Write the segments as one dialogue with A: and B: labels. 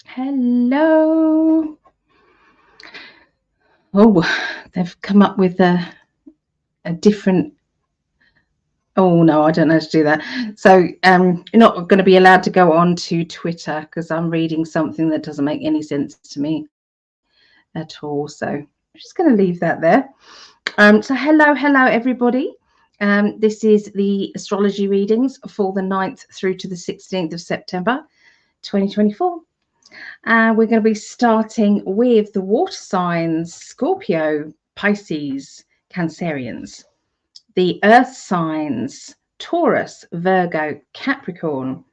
A: Hello. Oh, they've come up with a different. Oh no, I don't know how to do that. So you're not going to be allowed to go on to Twitter because I'm reading something that doesn't make any sense to me at all. So I'm just going to leave that there. So hello everybody. This is the astrology readings for the 9th through to the 16th of September 2024. And we're going to be starting with the water signs: Scorpio, Pisces, Cancerians. The earth signs: Taurus, Virgo, Capricorn.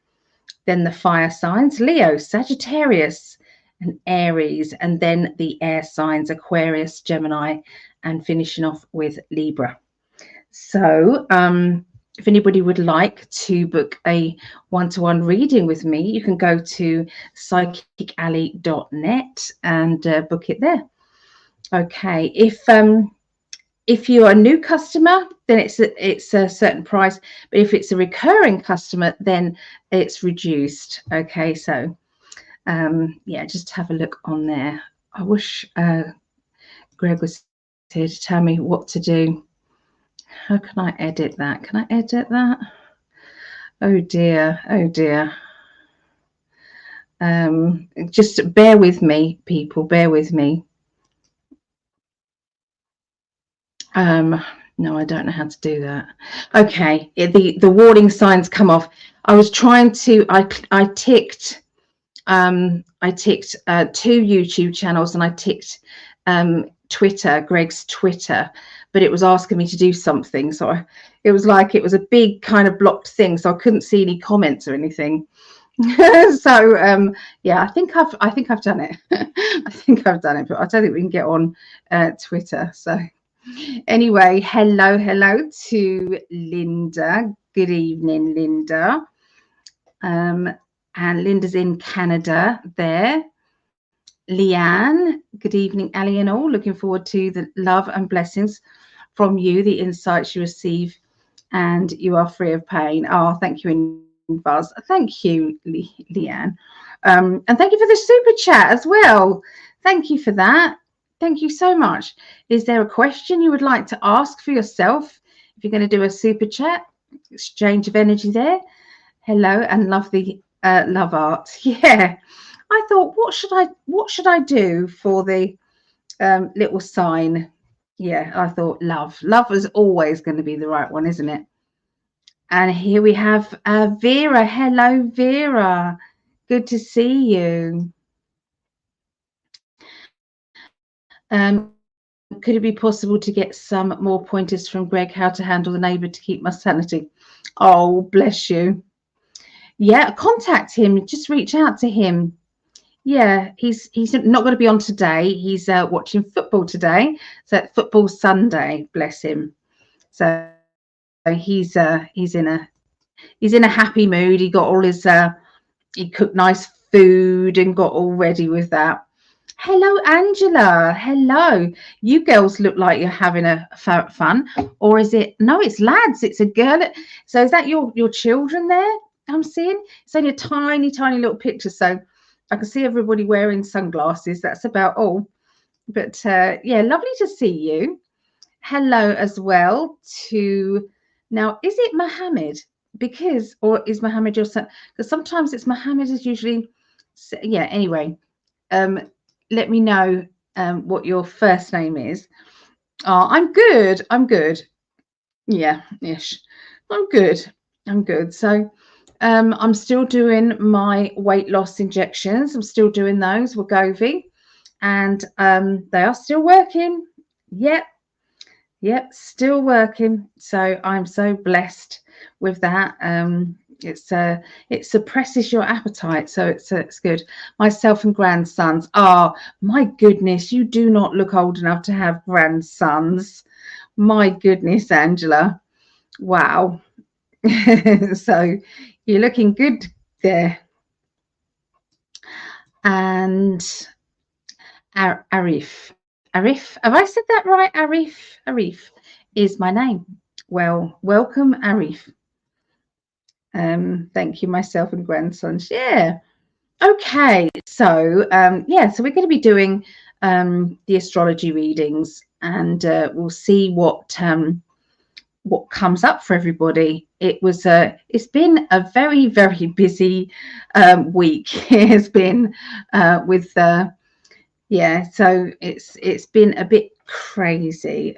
A: Then the fire signs: Leo, Sagittarius, and Aries. And then the air signs: Aquarius, Gemini, and finishing off with Libra. So if anybody would like to book a one-to-one reading with me, you can go to psychically.net and book it there. Okay, if you're a new customer, then it's a certain price, but if it's a recurring customer, then it's reduced. Okay, so yeah, just have a look on there. I wish Greg was here to tell me what to do. How can I edit that? Can I edit that? Oh dear, oh dear. Just bear with me, people, bear with me. No, I don't know how to do that. Okay, the warning signs come off. I was trying to, I ticked 2 YouTube channels, and I ticked Twitter, Greg's Twitter, but it was asking me to do something. So it was like it was a big kind of blocked thing, so I couldn't see any comments or anything. So yeah, I think I've done it. I think I've done it, but I don't think we can get on Twitter. So anyway, hello to Linda. Good evening, Linda. And Linda's in Canada there. Leanne, good evening, Ali and all. Looking forward to the love and blessings from you, the insights you receive, and you are free of pain. Oh, thank you, Buzz. Thank you, Leanne. And thank you for the super chat as well. Thank you for that. Thank you so much. Is there a question you would like to ask for yourself? If you're going to do a super chat, exchange of energy there. Hello, and love the love art. Yeah. I thought, what should I do for the little sign? Yeah, I thought love is always going to be the right one, isn't it? And here we have Vera. Hello, Vera. Good to see you. Could it be possible to get some more pointers from Greg how to handle the neighbour to keep my sanity? Oh, bless you. Yeah, contact him. Just reach out to him. Yeah, he's not going to be on today. He's watching football today. So football Sunday, bless him. So he's in a happy mood. He got all his he cooked nice food and got all ready with that. Hello, Angela. Hello. You girls look like you're having a fun, or is it? No, it's lads. It's a girl. So is that your children there? I'm seeing. It's only a tiny little picture, so I can see everybody wearing sunglasses. That's about all. But yeah, lovely to see you. Hello as well to. Now, is it Mohammed? Because, or is Mohammed your son? Because sometimes it's Mohammed is usually. Yeah. Anyway, let me know what your first name is. Oh, I'm good. I'm good. Yeah, ish. I'm good. I'm good. So I'm still doing my weight loss injections. I'm still doing those, Wegovy, and they are still working. Yep, still working. So I'm so blessed with that. It suppresses your appetite, so it's good. Myself and grandsons. Oh my goodness, you do not look old enough to have grandsons. My goodness, Angela. Wow. So you're looking good there. And Arif, have I said that right? Arif is my name. Well, welcome, Arif. Thank you, myself and grandsons. Yeah. Okay, so yeah, so we're going to be doing the astrology readings, and we'll see what comes up for everybody. It's been a very, very busy week. It has been with yeah, so it's been a bit crazy,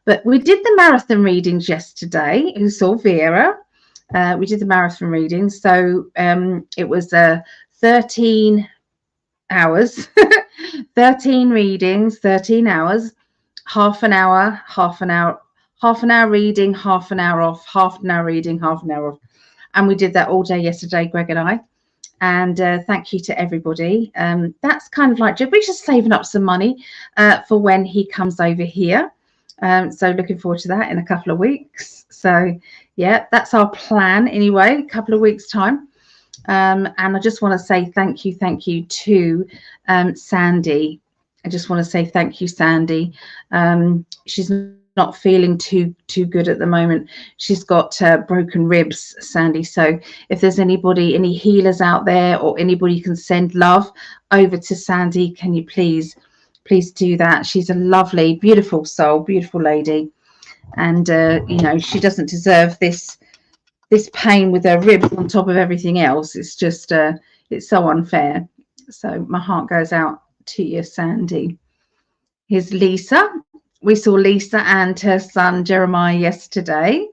A: but we did the marathon readings yesterday. Who saw Vera? We did the marathon readings, so it was 13 hours 13 readings, 13 hours, half an hour, half an hour reading, half an hour off, half an hour reading, half an hour off. And we did that all day yesterday, Greg and I. And thank you to everybody. That's kind of like, we're just saving up some money for when he comes over here. So looking forward to that in a couple of weeks. So yeah, that's our plan anyway, a couple of weeks time. And I just want to say thank you to Sandy. I just want to say thank you, Sandy. She's not feeling too good at the moment. She's got broken ribs, Sandy. So if there's anybody, any healers out there, or anybody can send love over to Sandy, can you please do that? She's a lovely, beautiful soul, beautiful lady, and you know, she doesn't deserve this pain with her ribs on top of everything else. It's just it's so unfair. So my heart goes out to you, Sandy. Here's Lisa. We saw Lisa and her son Jeremiah yesterday.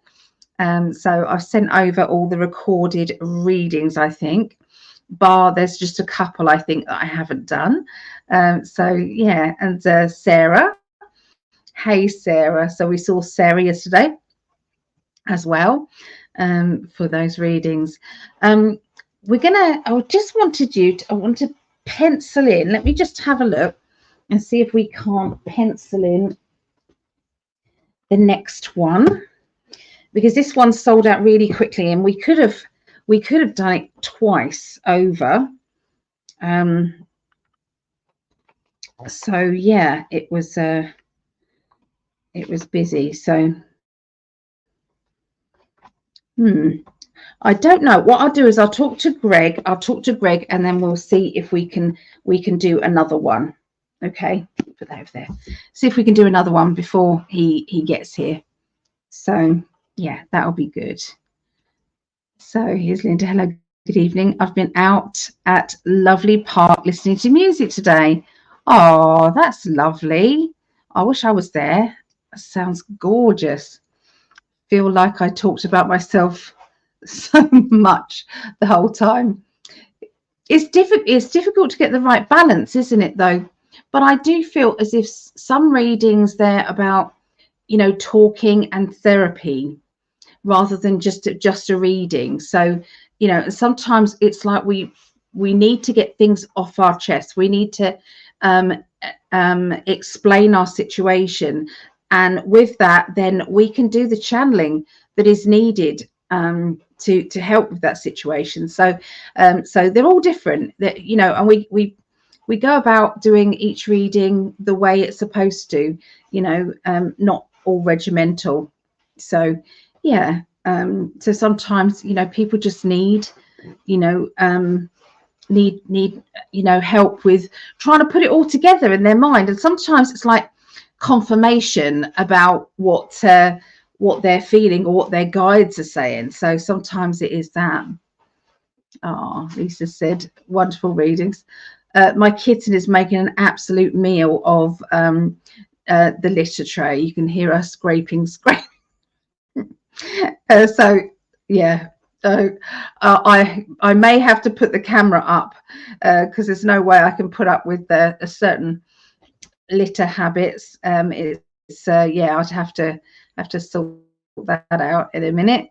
A: So I've sent over all the recorded readings, I think. There's just a couple I think that I haven't done. So yeah, and Sarah. Hey Sarah. So we saw Sarah yesterday as well. For those readings. I just wanted I want to pencil in. Let me just have a look and see if we can't pencil in the next one, because this one sold out really quickly, and we could have done it twice over. So yeah, it was busy. So I don't know. What I'll do is I'll talk to Greg, and then we'll see if we can do another one. Okay, put that over there. See if we can do another one before he gets here. So yeah, that'll be good. So here's Linda. Hello, good evening. I've been out at lovely park listening to music today. Oh, that's lovely. I wish I was there. That sounds gorgeous. Feel like I talked about myself so much the whole time. It's difficult to get the right balance, isn't it, though? But I do feel as if some readings they're about, you know, talking and therapy rather than just a reading. So, you know, sometimes it's like we need to get things off our chest. We need to explain our situation, and with that, then we can do the channeling that is needed to help with that situation. So so they're all different, that, you know, and we go about doing each reading the way it's supposed to, you know, not all regimental. So yeah, so sometimes, you know, people just need, you know, need you know, help with trying to put it all together in their mind, and sometimes it's like confirmation about what they're feeling or what their guides are saying. So sometimes it is that. Oh, Lisa said wonderful readings. My kitten is making an absolute meal of the litter tray. You can hear her scraping. So yeah, I may have to put the camera up because there's no way I can put up with a certain litter habits. It's yeah, I'd have to sort that out in a minute.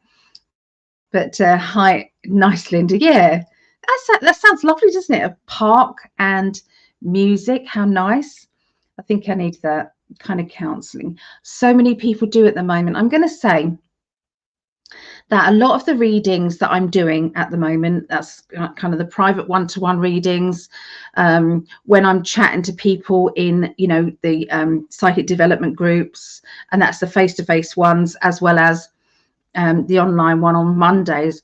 A: But hi, nice, Linda. Yeah, that sounds lovely, doesn't it? A park and music. How nice. I think I need that kind of counselling. So many people do at the moment. I'm going to say that a lot of the readings that I'm doing at the moment, that's kind of the private one-to-one readings, when I'm chatting to people in, you know, the psychic development groups, and that's the face-to-face ones, as well as the online one on Mondays.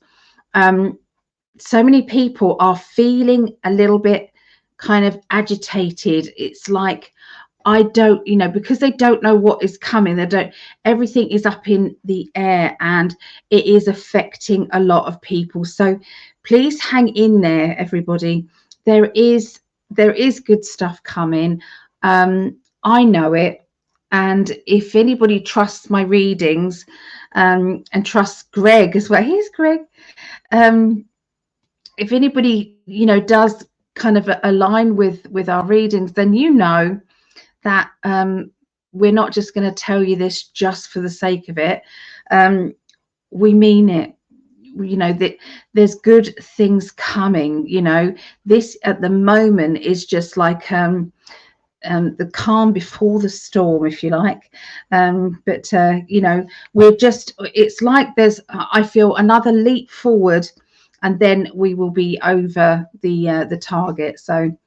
A: so many people are feeling a little bit kind of agitated. It's like, I don't, you know, because they don't know what is coming. They don't, everything is up in the air and it is affecting a lot of people. So please hang in there, everybody. There is good stuff coming. I know it. And if anybody trusts my readings, and trusts Greg as well, here's Greg. If anybody, you know, does kind of align with our readings, then you know that we're not just going to tell you this just for the sake of it. We mean it. You know, that there's good things coming. You know, this at the moment is just like the calm before the storm, if you like. But you know, we're just, it's like there's, I feel, another leap forward, and then we will be over the target. So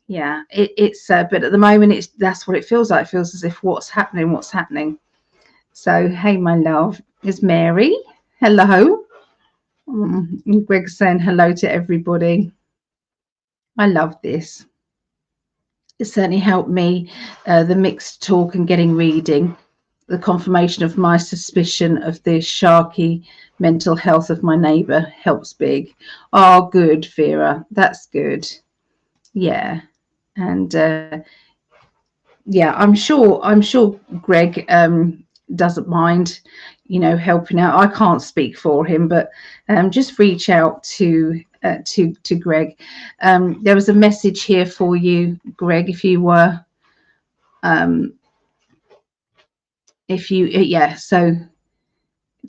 A: yeah, it's but at the moment that's what it feels like. It feels as if what's happening. So hey, my love, is Mary. Hello. Greg's saying hello to everybody. I love this. It certainly helped me, the mixed talk and getting reading, the confirmation of my suspicion of the sharky mental health of my neighbour helps big. Oh, good, Vera. That's good. Yeah. And yeah, I'm sure Greg doesn't mind, you know, helping out. I can't speak for him, but just reach out to Greg. There was a message here for you, Greg, if you were yeah, so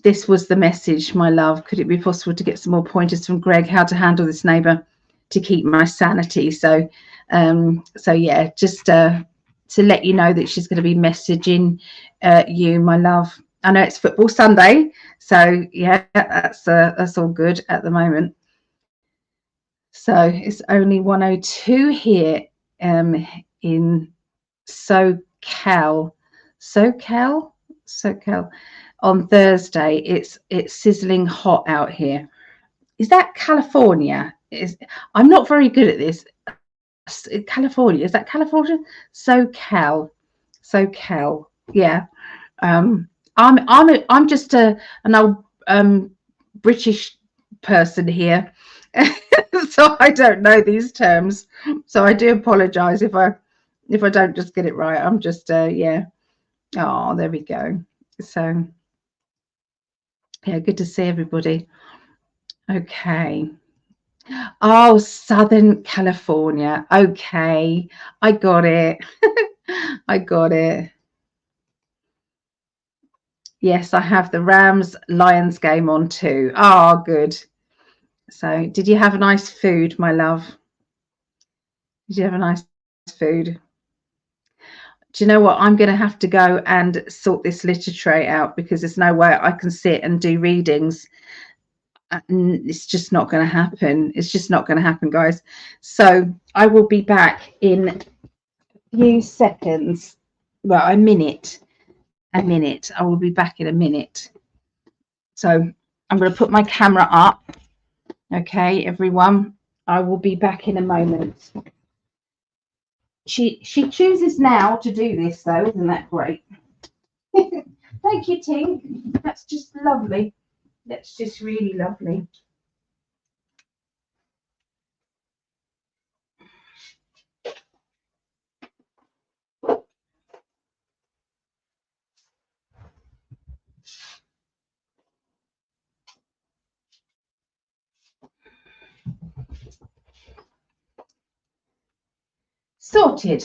A: this was the message, my love. Could it be possible to get some more pointers from Greg how to handle this neighbour to keep my sanity? So so yeah, just to let you know that she's going to be messaging you, my love. I know it's football Sunday, so yeah, that's all good at the moment. So it's only 1:02 here in SoCal on Thursday. It's sizzling hot out here. Is that California? I'm not very good at this. California, is that California? SoCal, yeah. I'm just an old British person here, so I don't know these terms. So I do apologise if I don't just get it right. I'm just yeah. Oh, there we go. So yeah, good to see everybody. Okay. Oh, Southern California. Okay, I got it. I got it. Yes, I have the Rams Lions game on too. Oh, good. So, did you have a nice food, my love? Did you have a nice food? Do you know what? I'm going to have to go and sort this litter tray out because there's no way I can sit and do readings. It's just not going to happen. It's just not going to happen, guys. So I will be back in a few seconds. Well, a minute. I will be back in a minute. So I'm going to put my camera up. Okay, everyone. I will be back in a moment. She chooses now to do this, though. Isn't that great? Thank you, Tink. That's just lovely. That's just really lovely. Sorted.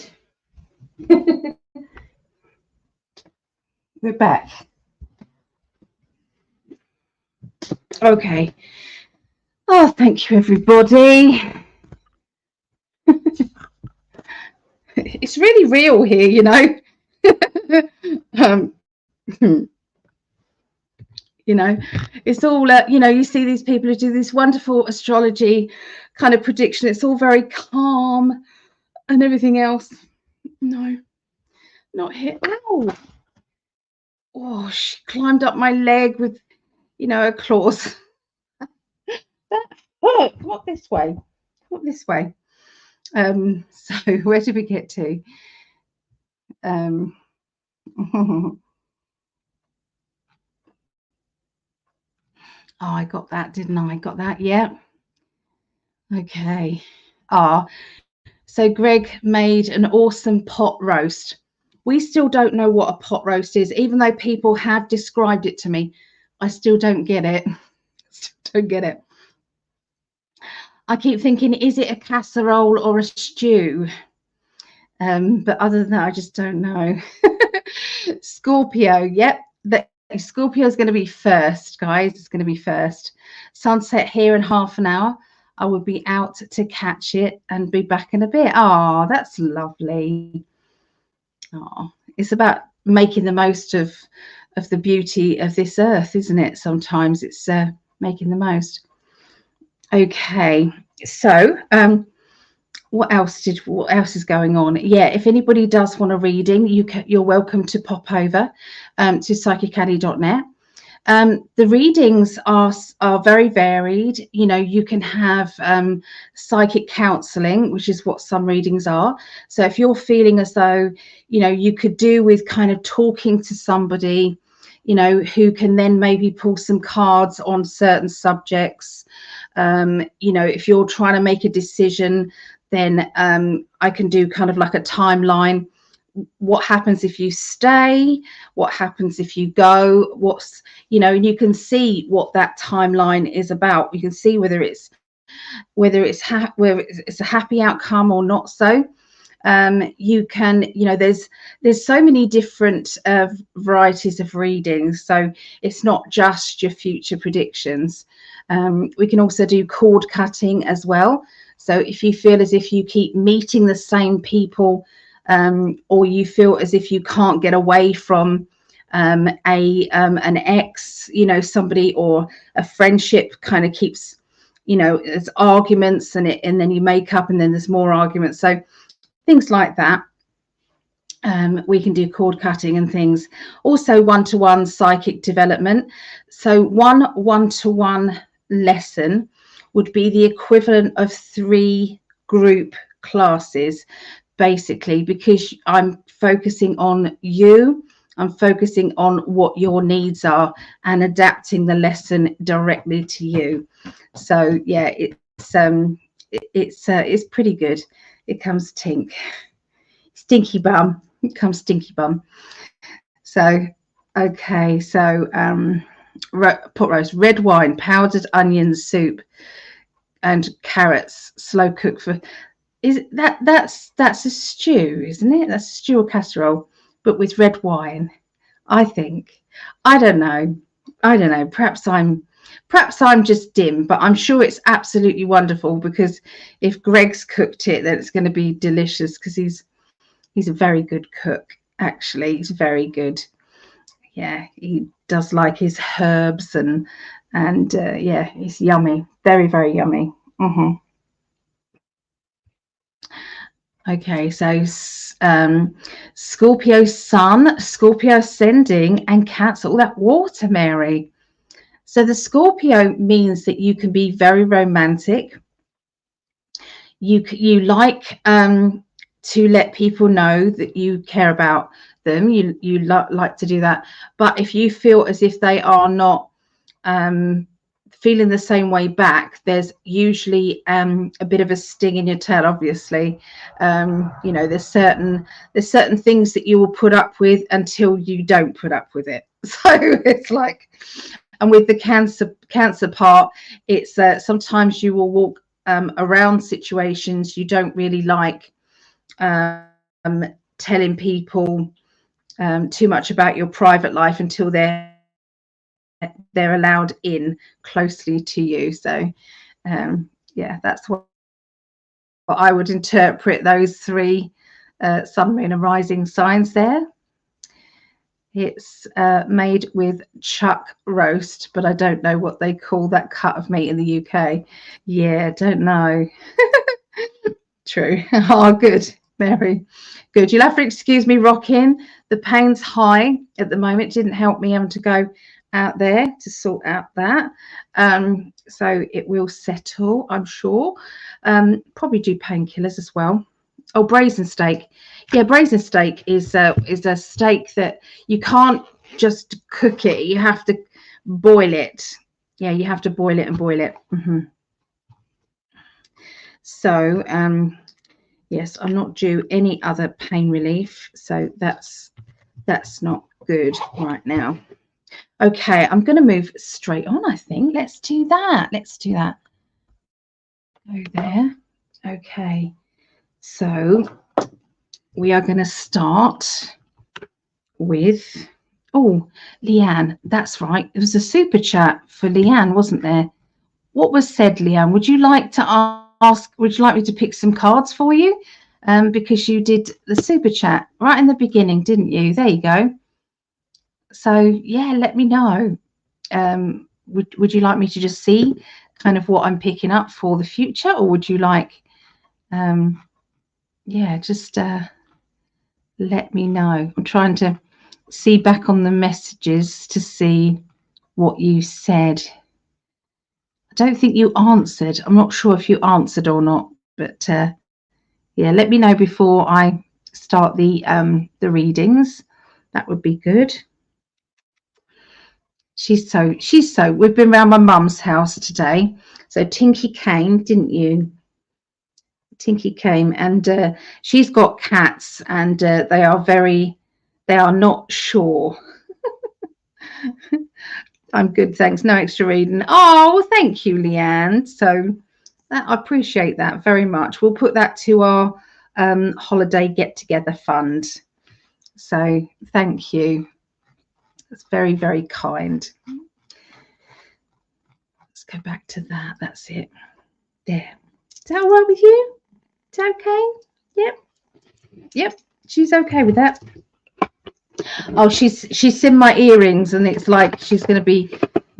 A: We're back. Okay. Oh, thank you, everybody. It's really real here, you know. You know, it's all you know, you see these people who do this wonderful astrology kind of prediction. It's all very calm and everything else. No, not here. Ow. Oh, she climbed up my leg with, you know, her claws. Oh, come up this way. Come up this way. So where did we get to? Oh, I got that, didn't I? Got that, yeah. Okay. So Greg made an awesome pot roast. We still don't know what a pot roast is, even though people have described it to me. I still don't get it. Still don't get it. I keep thinking, is it a casserole or a stew? But other than that, I just don't know. Scorpio, yep. Scorpio is going to be first, guys. It's going to be first. Sunset here in half an hour. I will be out to catch it and be back in a bit. Oh, that's lovely. Oh, it's about making the most of the beauty of this earth, isn't it? Sometimes it's making the most. Okay, so what else is going on? Yeah, if anybody does want a reading, you're welcome to pop over to psychically.net. The readings are very varied. You know, you can have psychic counseling, which is what some readings are. So if you're feeling as though, you know, you could do with kind of talking to somebody, you know, who can then maybe pull some cards on certain subjects. You know, if you're trying to make a decision, then I can do kind of like a timeline. What happens if you stay? What happens if you go? What's, you know, and you can see what that timeline is about. You can see whether it's a happy outcome or not. So you can, you know, there's so many different varieties of readings, so it's not just your future predictions. We can also do cord cutting as well. So if you feel as if you keep meeting the same people, or you feel as if you can't get away from an ex, you know, somebody, or a friendship kind of keeps, you know, there's arguments and then you make up and then there's more arguments. So things like that. We can do cord cutting and things. Also one-to-one psychic development. So one one-to-one lesson would be the equivalent of 3 group classes, basically, because I'm focusing on you. I'm focusing on what your needs are and adapting the lesson directly to you. So yeah, it's pretty good. It comes stinky bum. It comes stinky bum. So okay, so pot roast, red wine, powdered onion soup, and carrots, slow cook for. Is that's a stew, isn't it? That's a stew or casserole, but with red wine. I think. I don't know. Perhaps I'm just dim, but I'm sure it's absolutely wonderful, because if Greg's cooked it, then it's going to be delicious, because he's a very good cook. Actually, he's very good. Yeah, he does like his herbs and yeah, it's yummy. Very, very yummy. Okay, so Scorpio Sun, Scorpio Ascending, and Cancer. All that water, Mary. So the Scorpio means that you can be very romantic. You like to let people know that you care about them. You like to do that. But if you feel as if they are not feeling the same way back, there's usually a bit of a sting in your tail, obviously. You know, there's certain things that you will put up with until you don't put up with it. So it's like, and with the cancer part, it's sometimes you will walk around situations you don't really like, telling people too much about your private life until they're allowed in closely to you. So yeah, that's what I would interpret those 3 sun, moon and rising signs there. It's made with chuck roast, but I don't know what they call that cut of meat in the UK. Yeah, don't know. True. Oh, good, Mary. Good. You'll have to excuse me rocking. The pain's high at the moment. Didn't help me having to go out there to sort out that. So it will settle, I'm sure. Probably do painkillers as well. Oh, brazen steak. Yeah, brazen steak is a steak that you can't just cook it. You have to boil it. Yeah, you have to boil it and boil it. So, yes, I'm not due any other pain relief. So that's not good right now. Okay, I'm going to move straight on, I think. Let's do that. Let's do that. Go there. Okay, so we are going to start with, oh, Leanne. That's right. It was a super chat for Leanne, wasn't there? What was said, Leanne? Would you like to ask, would you like me to pick some cards for you? Because you did the super chat right in the beginning, didn't you? There you go. So yeah, let me know. Would you like me to just see kind of what I'm picking up for the future, or would you like, yeah, just let me know. I'm trying to see back on the messages to see what you said. I don't think you answered. I'm not sure if you answered or not, but yeah, let me know before I start the readings. That would be good. She's so, we've been around my mum's house today. So Tinky came, didn't you? Tinky came, and she's got cats, and they are not sure. I'm good, thanks. No extra reading. Oh, thank you, Leanne. So I appreciate that very much. We'll put that to our holiday get-together fund. So thank you. That's very, very kind. Let's go back to that. That's it. There. Is that all right with you? Is that okay? Yep. Yep. She's okay with that. Oh, she's seen my earrings, and it's like she's going to be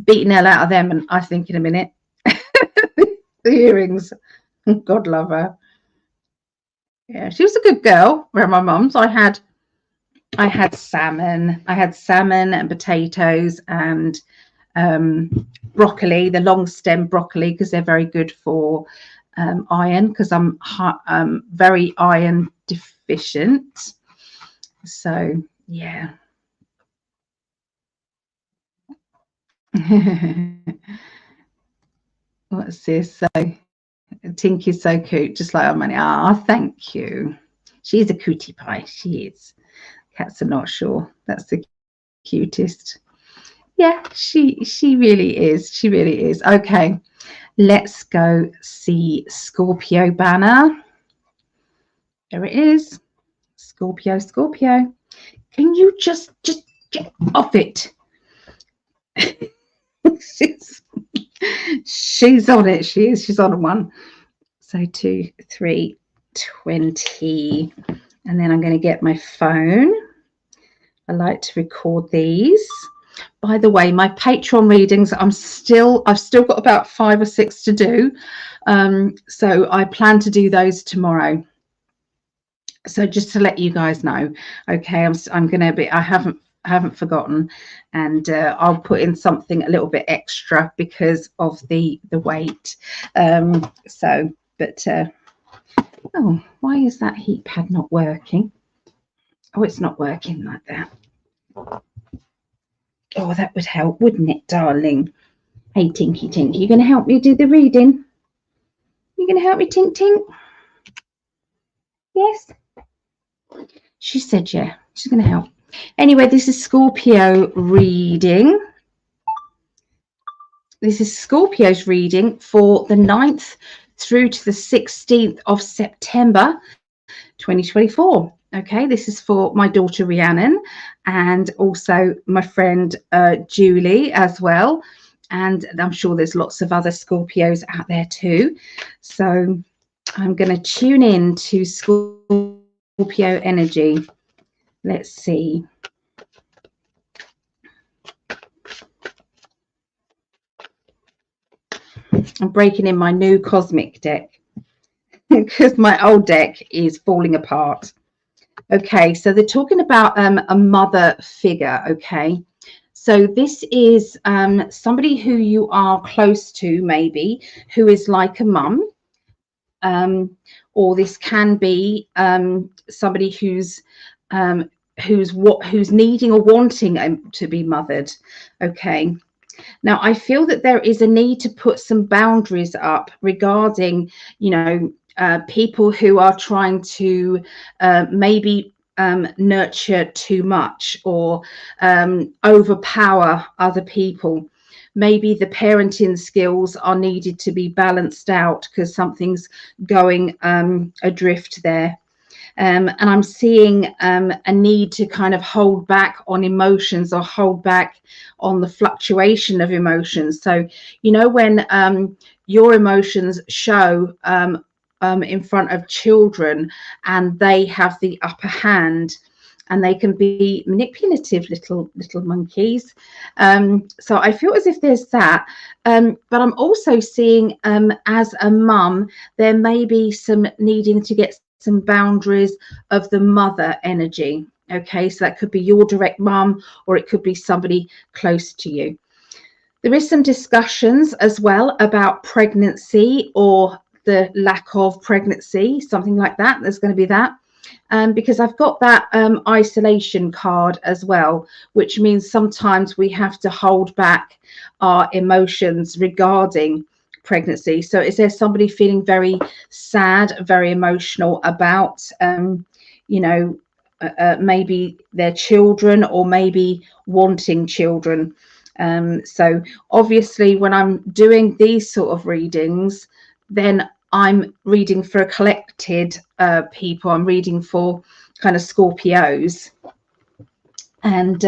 A: beating hell out of them. And I think in a minute, the earrings. God love her. Yeah, she was a good girl. Around my mum's, I had salmon. I had salmon and potatoes and broccoli, the long stem broccoli, because they're very good for iron, because I'm very iron deficient. So yeah. What's this? So Tinky's so cute, just like our money. Ah, thank you. She's a cutie pie. She is. Cats are not sure. That's the cutest. Yeah, she really is. She really is. Okay, let's go see Scorpio banner. There it is. Scorpio, Scorpio. Can you just get off it? she's on it. She is. She's on one. So 2, 3, 20. And then I'm going to get my phone. I like to record these. By the way, my Patreon readings, I've still got about 5 or 6 to do. So I plan to do those tomorrow. So just to let you guys know, okay, I'm going to be, I haven't forgotten, and I'll put in something a little bit extra because of the weight. So, but oh, why is that heat pad not working? Oh, it's not working like that. Oh, that would help, wouldn't it, darling? Hey, Tinky, you going to help me do the reading? You going to help me, Tink Tink? Yes? She said, yeah, she's going to help. Anyway, this is Scorpio reading. This is Scorpio's reading for the 9th through to the 16th of September 2024. Okay, this is for my daughter Rhiannon, and also my friend Julie as well. And I'm sure there's lots of other Scorpios out there too. So I'm going to tune in to Scorpio energy. Let's see. I'm breaking in my new cosmic deck because my old deck is falling apart. Okay, so they're talking about a mother figure. Okay, So this is somebody who you are close to, maybe, who is like a mum, or this can be somebody who's needing or wanting to be mothered. Okay. Now, I feel that there is a need to put some boundaries up regarding, people who are trying to maybe nurture too much or overpower other people. Maybe the parenting skills are needed to be balanced out because something's going adrift there. And I'm seeing a need to kind of hold back on emotions or hold back on the fluctuation of emotions. So, when your emotions show in front of children and they have the upper hand, and they can be manipulative little monkeys. So I feel as if there's that. But I'm also seeing as a mum, there may be some needing to get some boundaries of the mother energy. Okay, so that could be your direct mum, or it could be somebody close to you. There is some discussions as well about pregnancy or the lack of pregnancy, something like that. There's going to be that. Because I've got that isolation card as well, which means sometimes we have to hold back our emotions regarding pregnancy. So is there somebody feeling very sad, very emotional about, maybe their children, or maybe wanting children? So obviously when I'm doing these sort of readings, then I'm reading for collected people. I'm reading for kind of Scorpios, and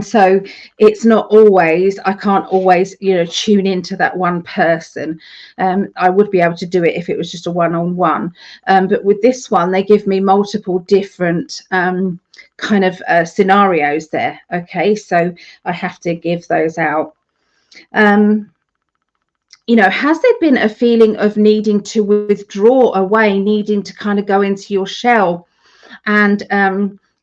A: so it's not always, I can't always tune into that one person. I would be able to do it if it was just a one-on-one, but with this one they give me multiple different kind of scenarios there. Okay, so I have to give those out. Has there been a feeling of needing to withdraw away, needing to kind of go into your shell, and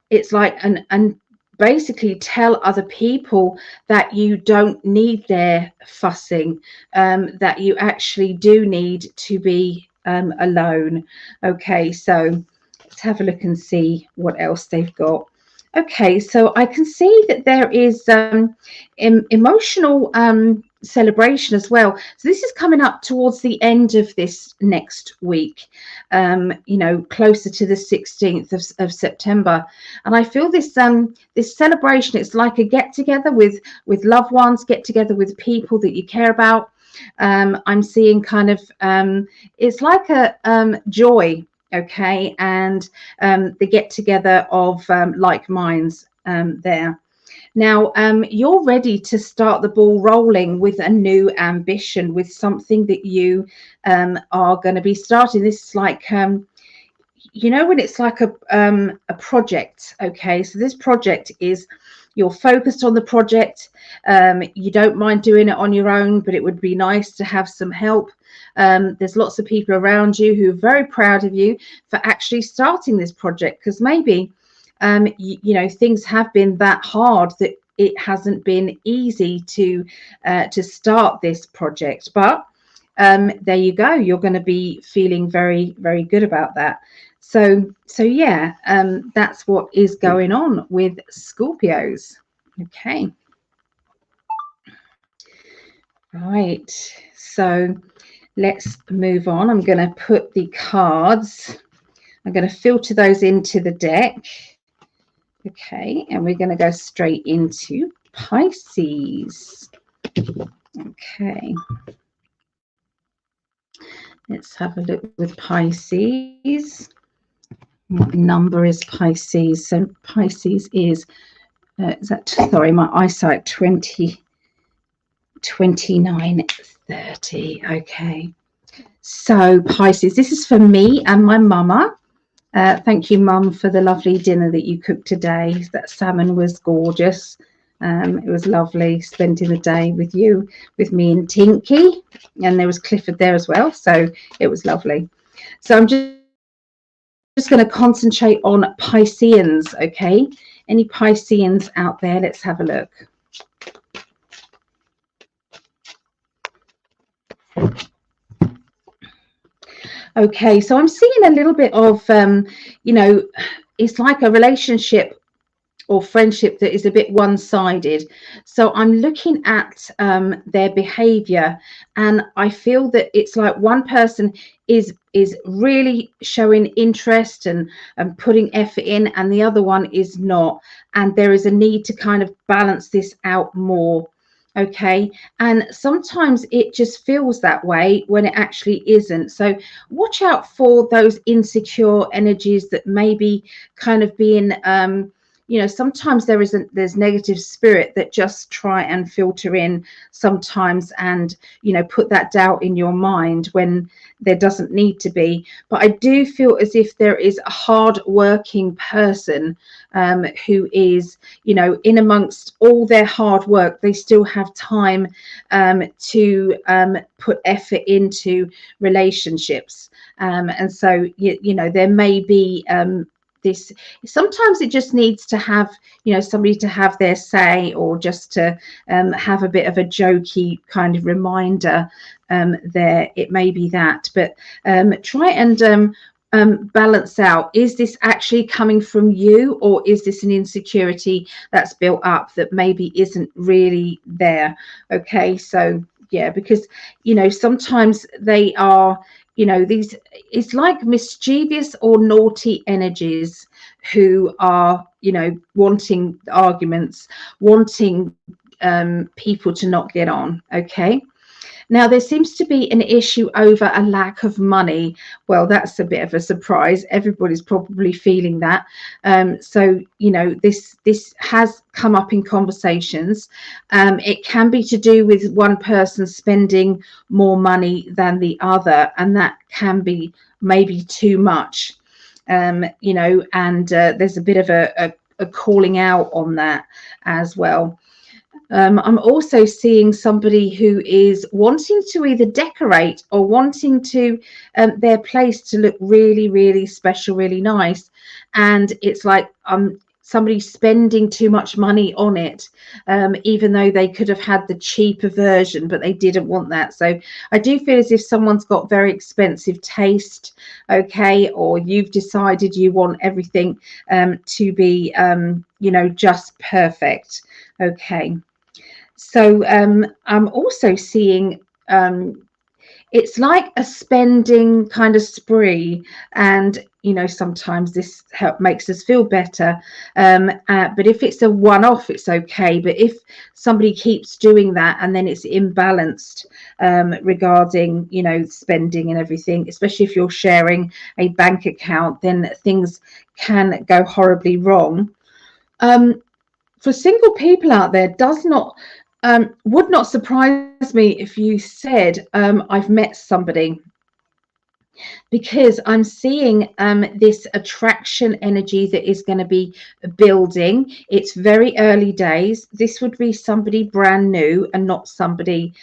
A: it's like and basically tell other people that you don't need their fussing, that you actually do need to be alone? Okay, so let's have a look and see what else they've got. Okay, so I can see that there is emotional celebration as well. So this is coming up towards the end of this next week, closer to the 16th of September. And I feel this this celebration, it's like a get together with loved ones, get together with people that you care about. I'm seeing kind of it's like a joy. Okay, and the get together of like minds there. Now you're ready to start the ball rolling with a new ambition, with something that you are going to be starting. This is like when it's like a project. Okay, so this project is, you're focused on the project. You don't mind doing it on your own, but it would be nice to have some help. There's lots of people around you who are very proud of you for actually starting this project, because maybe things have been that hard that it hasn't been easy to start this project. But there you go, you're going to be feeling very, very good about that. So yeah, that's what is going on with Scorpios. Okay, right, so let's move on. I'm going to put the cards, I'm going to filter those into the deck. Okay, and we're going to go straight into Pisces. Okay, let's have a look with Pisces. What number is Pisces? So Pisces is that, sorry, my eyesight, 20, 29, 30. Okay, so Pisces, this is for me and my mama. Thank you, Mum, for the lovely dinner that you cooked today. That salmon was gorgeous. It was lovely spending the day with you, with me and Tinky, and there was Clifford there as well, so it was lovely. So I'm just going to concentrate on Pisceans, okay, Any Pisceans out there? Let's have a look. Okay, so I'm seeing a little bit of, you know, it's like a relationship or friendship that is a bit one-sided. So I'm looking at their behavior, and I feel that it's like one person is really showing interest and putting effort in, and the other one is not, and there is a need to kind of balance this out more. Okay, and sometimes it just feels that way when it actually isn't. So watch out for those insecure energies that may be kind of being you know, sometimes there's negative spirit that just try and filter in sometimes, and you know, put that doubt in your mind when there doesn't need to be. But I do feel as if there is a hard working person who is, you know, in amongst all their hard work, they still have time to put effort into relationships, and so you know, there may be this, sometimes it just needs to have, you know, somebody to have their say, or just to have a bit of a jokey kind of reminder there. It may be that, but try and balance out, is this actually coming from you, or is this an insecurity that's built up that maybe isn't really there? Okay, so yeah, because you know, sometimes they are, you know, these, it's like mischievous or naughty energies who are, you know, wanting arguments, wanting people to not get on. Okay, now there seems to be an issue over a lack of money. Well, that's a bit of a surprise. Everybody's probably feeling that. So you know, this has come up in conversations. It can be to do with one person spending more money than the other, and that can be maybe too much. You know, and there's a bit of a calling out on that as well. I'm also seeing somebody who is wanting to either decorate or wanting to their place to look really, really special, really nice. And it's like somebody spending too much money on it, even though they could have had the cheaper version, but they didn't want that. So I do feel as if someone's got very expensive taste, okay, or you've decided you want everything to be, you know, just perfect. Okay. So I'm also seeing it's like a spending kind of spree, and you know, sometimes this makes us feel better, but if it's a one-off, it's okay. But if somebody keeps doing that and then it's imbalanced regarding, you know, spending and everything, especially if you're sharing a bank account, then things can go horribly wrong. For single people out there, would not surprise me if you said, I've met somebody, because I'm seeing this attraction energy that is going to be building. It's very early days. This would be somebody brand new and not somebody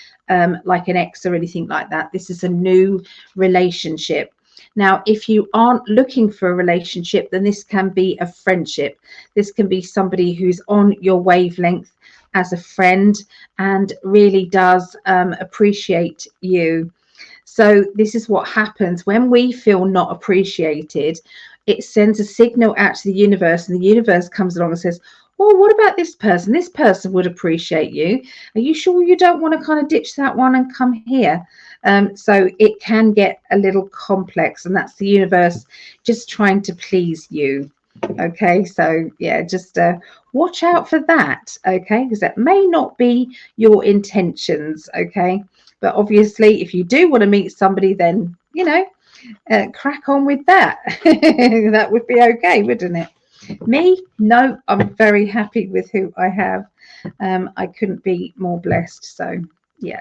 A: like an ex or anything like that. This is a new relationship. Now, if you aren't looking for a relationship, then this can be a friendship. This can be somebody who's on your wavelength as a friend and really does appreciate you. So this is what happens when we feel not appreciated. It sends a signal out to the universe, and the universe comes along and says, well, what about this person? This person would appreciate you. Are you sure you don't want to kind of ditch that one and come here? So it can get a little complex, and that's the universe just trying to please you. Okay, so yeah, just watch out for that. Okay, because that may not be your intentions. Okay, but obviously if you do want to meet somebody, then you know, crack on with that. That would be okay, wouldn't it? Me, no, I'm very happy with who I have. I couldn't be more blessed. So yeah,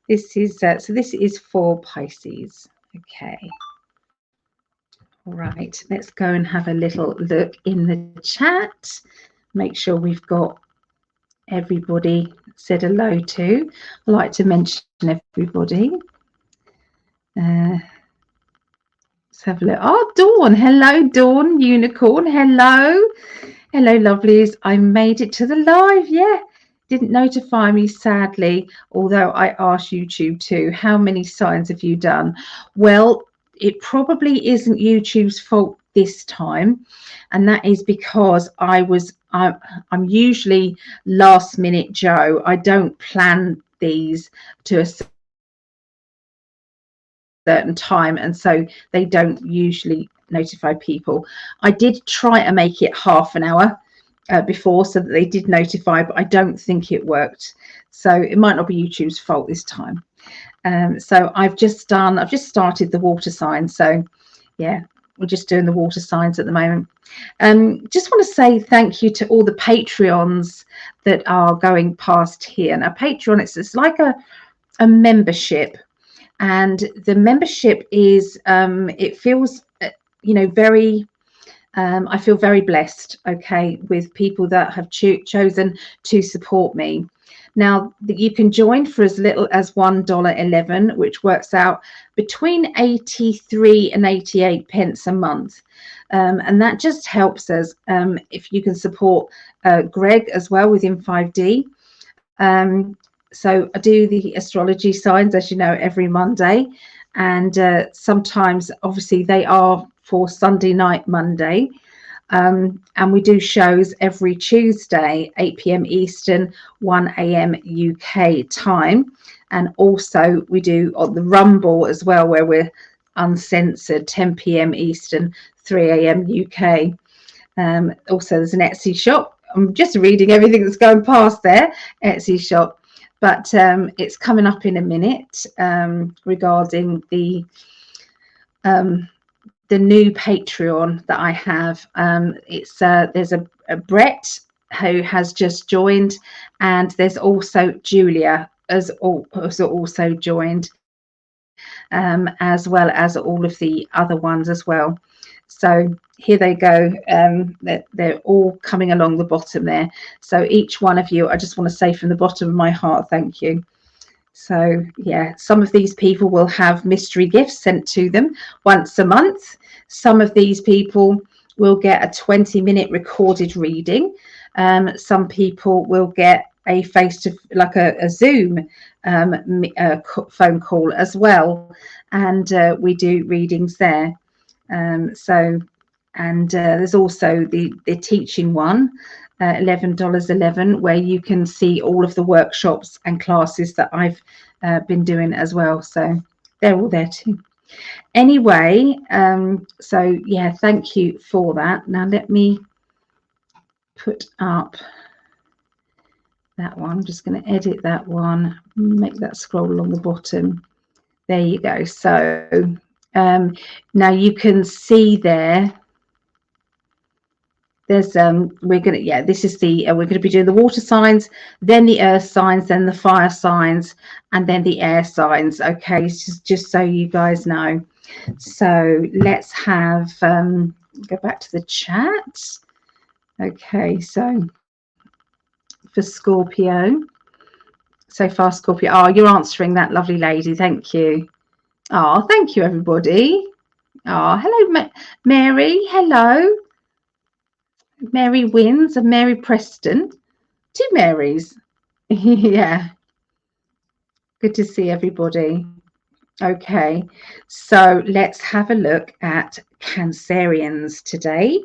A: this is so this is for Pisces. Okay. Right, let's go and have a little look in the chat. Make sure we've got everybody said hello to. I like to mention everybody. Let's have a look. Oh, Dawn. Hello, Dawn. Unicorn. Hello. Hello, lovelies. I made it to the live. Yeah. Didn't notify me, sadly, although I asked YouTube to. How many signs have you done? Well, it probably isn't YouTube's fault this time. And that is because I'm usually last minute Joe. I don't plan these to a certain time, and so they don't usually notify people. I did try to make it half an hour before so that they did notify, but I don't think it worked. So it might not be YouTube's fault this time. So I've just started the water signs. So yeah, we're just doing the water signs at the moment. Just want to say thank you to all the Patreons that are going past here. Now, Patreon, it's like a membership, and the membership is it feels very I feel very blessed, okay, with people that have chosen to support me. Now, you can join for as little as $1.11, which works out between 83 and 88 pence a month. And that just helps us if you can support Greg as well within 5D. So I do the astrology signs, as you know, every Monday. And sometimes, obviously, they are for Sunday night, Monday. And we do shows every Tuesday, 8 p.m. Eastern, 1 a.m. UK time. And also we do on the Rumble as well, where we're uncensored, 10 p.m. Eastern, 3 a.m. UK. Also, there's an Etsy shop. I'm just reading everything that's going past there, Etsy shop. But it's coming up in a minute regarding the new Patreon that I have. There's a Brett who has just joined, and there's also Julia has also joined, as well as all of the other ones as well. So here they go. They're all coming along the bottom there. So each one of you, I just want to say from the bottom of my heart, thank you. So yeah, some of these people will have mystery gifts sent to them once a month. Some of these people will get a 20-minute recorded reading. Some people will get a like a Zoom phone call as well, and we do readings there. There's also the teaching one, $11.11, where you can see all of the workshops and classes that I've been doing as well. So they're all there too. Anyway, so yeah, thank you for that. Now let me put up that one. I'm just going to edit that one, make that scroll along the bottom. There you go. So now you can see there. There's we're gonna be doing the water signs, then the earth signs, then the fire signs, and then the air signs. Okay, just so you guys know. So let's have go back to the chat. Okay, so for Scorpio, so far Scorpio. Oh, you're answering that, lovely lady. Thank you. Oh, thank you, everybody. Oh, hello, Mary. Hello. Mary Wins and Mary Preston. 2 Marys. Yeah. Good to see everybody. Okay, so let's have a look at Cancerians today.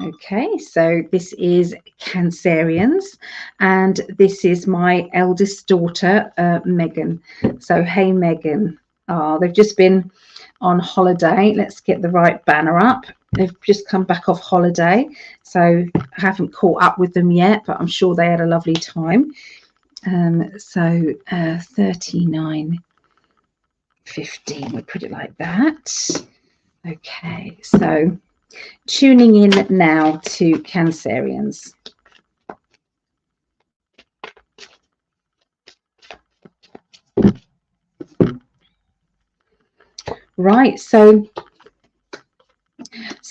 A: Okay, so this is Cancerians, and this is my eldest daughter, Megan. So, hey, Megan. Oh, they've just been on holiday. Let's get the right banner up. They've just come back off holiday, so I haven't caught up with them yet, but I'm sure they had a lovely time. So 39:15, we put it like that. Okay, so tuning in now to Cancerians. Right, so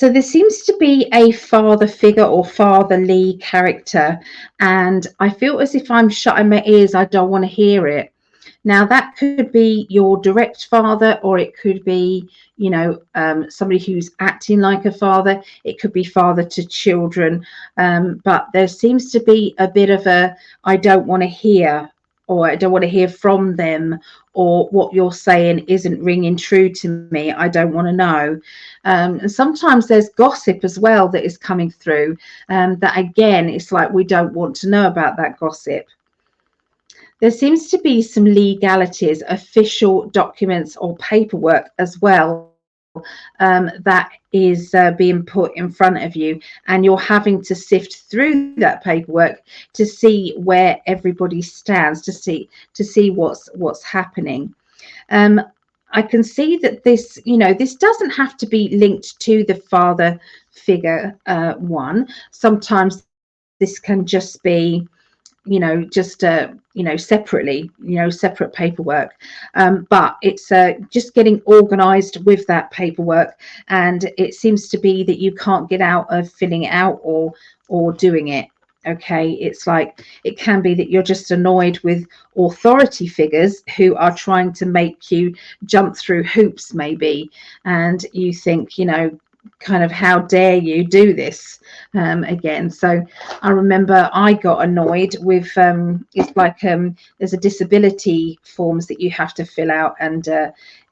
A: there seems to be a father figure or fatherly character, and I feel as if I'm shutting my ears. I don't want to hear it. Now, that could be your direct father, or it could be, you know, somebody who's acting like a father. It could be father to children. But there seems to be a bit of a, I don't want to hear, or I don't want to hear from them, or what you're saying isn't ringing true to me. I don't want to know. And sometimes there's gossip as well that is coming through. That again, it's like we don't want to know about that gossip. There seems to be some legalities, official documents or paperwork as well, that is being put in front of you, and you're having to sift through that paperwork to see where everybody stands, to see what's happening. I can see that this, you know, this doesn't have to be linked to the father figure one. Sometimes this can just be, you know, just you know, separately, you know, separate paperwork, but it's just getting organized with that paperwork, and it seems to be that you can't get out of filling it out or doing it. Okay, it's like it can be that you're just annoyed with authority figures who are trying to make you jump through hoops, maybe, and you think, you know, kind of, how dare you do this again. So I remember I got annoyed with it's like there's a disability forms that you have to fill out, and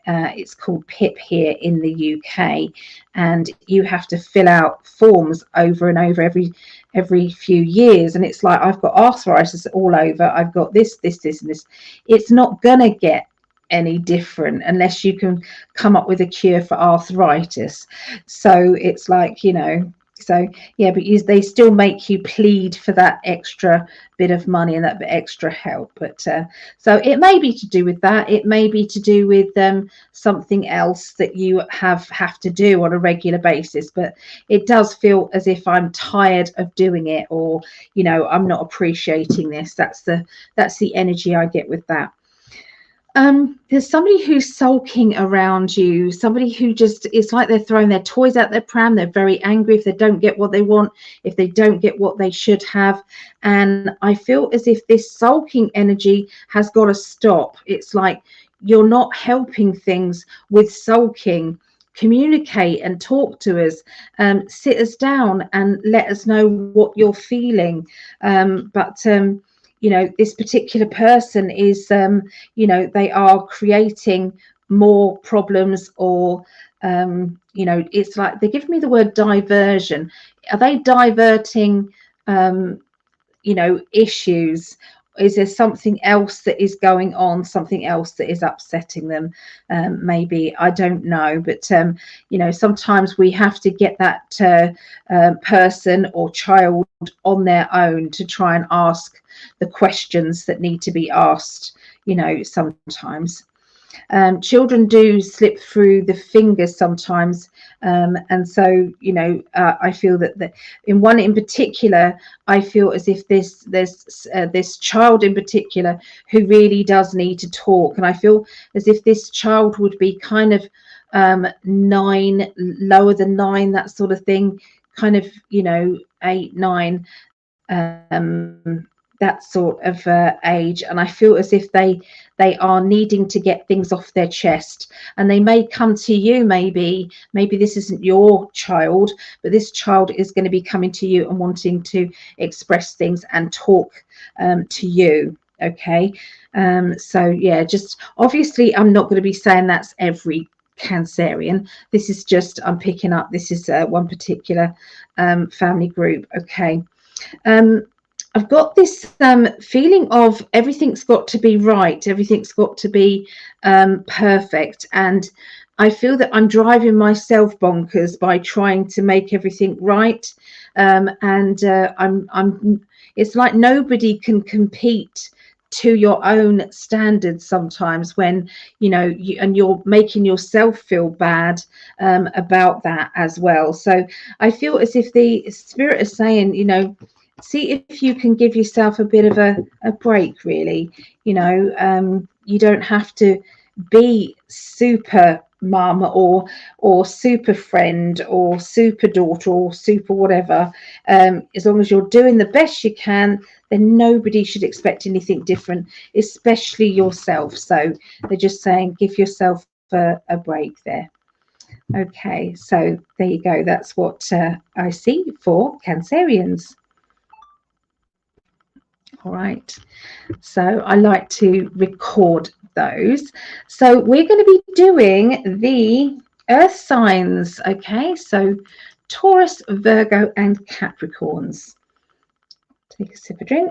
A: it's called PIP here in the UK, and you have to fill out forms over and over every few years, and it's like, I've got arthritis all over, I've got this and this. It's not gonna get any different unless you can come up with a cure for arthritis. So it's like, you know, so yeah, but they still make you plead for that extra bit of money and that bit extra help. But so it may be to do with that, it may be to do with something else that you have to do on a regular basis, but it does feel as if I'm tired of doing it, or, you know, I'm not appreciating this. That's the energy I get with that. There's somebody who's sulking around you, somebody who just, it's like they're throwing their toys out their pram. They're very angry if they don't get what they want, if they don't get what they should have. And I feel as if this sulking energy has got to stop. It's like you're not helping things with sulking. Communicate and talk to us, sit us down and let us know what you're feeling. But you know, this particular person is, you know, they are creating more problems, or, you know, it's like they give me the word diversion. Are they diverting, you know, issues? Is there something else that is going on, something else that is upsetting them? Maybe, I don't know, but you know, sometimes we have to get that person or child on their own to try and ask the questions that need to be asked, you know, sometimes. Children do slip through the fingers sometimes, and so, you know, I feel that in one in particular, I feel as if there's this child in particular who really does need to talk, and I feel as if this child would be kind of 9, lower than 9, that sort of thing, kind of, you know, 8, 9, that sort of age. And I feel as if they are needing to get things off their chest, and they may come to you. Maybe this isn't your child, but this child is going to be coming to you and wanting to express things and talk to you. Okay, so yeah, just obviously I'm not going to be saying that's every Cancerian. This is just, I'm picking up, this is one particular family group. Okay. I've got this feeling of everything's got to be right, everything's got to be perfect, and I feel that I'm driving myself bonkers by trying to make everything right, and I'm it's like nobody can compete to your own standards sometimes, when, you know, you're making yourself feel bad about that as well. So I feel as if the spirit is saying, you know, see if you can give yourself a bit of a break, really. You know, you don't have to be super mum or super friend or super daughter or super whatever, as long as you're doing the best you can, then nobody should expect anything different, especially yourself. So they're just saying give yourself a break there. Okay, so there you go. That's what I see for Cancerians. All right, so I like to record those. So we're going to be doing the earth signs. Okay, so Taurus, Virgo and Capricorns. Take a sip of drink.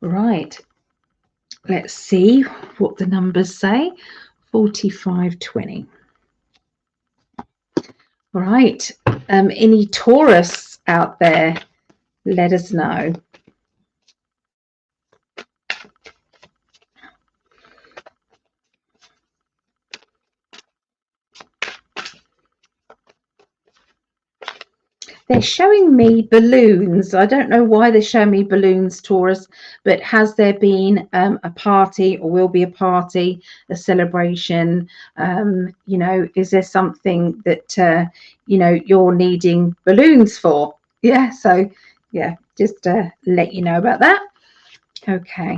A: Right, let's see what the numbers say. 4520. Right, any Taurus out there, let us know. They're showing me balloons. I don't know why they're showing me balloons, Taurus, but has there been a party, or will be a party, a celebration? You know, is there something that, you know, you're needing balloons for? Yeah, so yeah, just let you know about that. Okay,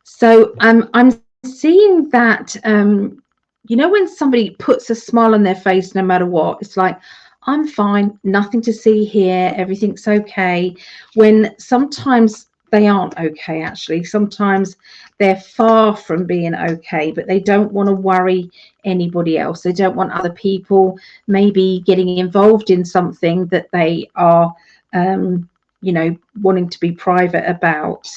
A: so I'm seeing that, you know, when somebody puts a smile on their face no matter what, it's like, I'm fine, nothing to see here, everything's okay. When sometimes they aren't okay, actually. Sometimes they're far from being okay, but they don't want to worry anybody else. They don't want other people maybe getting involved in something that they are, you know, wanting to be private about.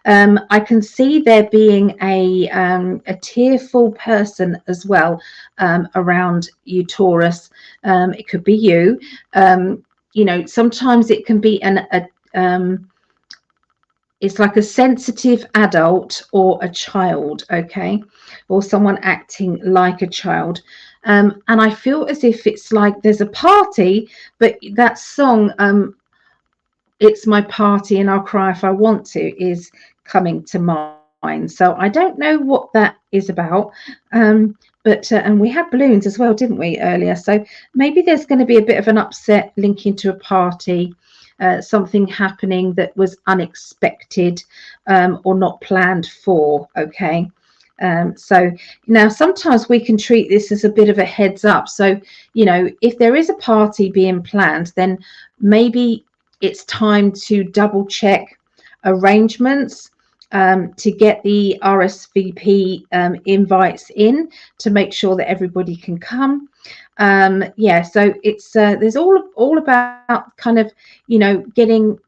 A: I can see there being a tearful person as well around you, Taurus. It could be you. You know, sometimes it can be it's like a sensitive adult or a child, okay, or someone acting like a child. And I feel as if it's like there's a party, but that song, It's My Party and I'll Cry If I Want To, is coming to mind. So I don't know what that is about, but and we had balloons as well, didn't we, earlier? So maybe there's going to be a bit of an upset linking to a party, something happening that was unexpected or not planned for. Okay. So now sometimes we can treat this as a bit of a heads up. So, you know, if there is a party being planned, then maybe it's time to double check arrangements, to get the RSVP invites in to make sure that everybody can come. Yeah, so it's there's all about kind of, you know, getting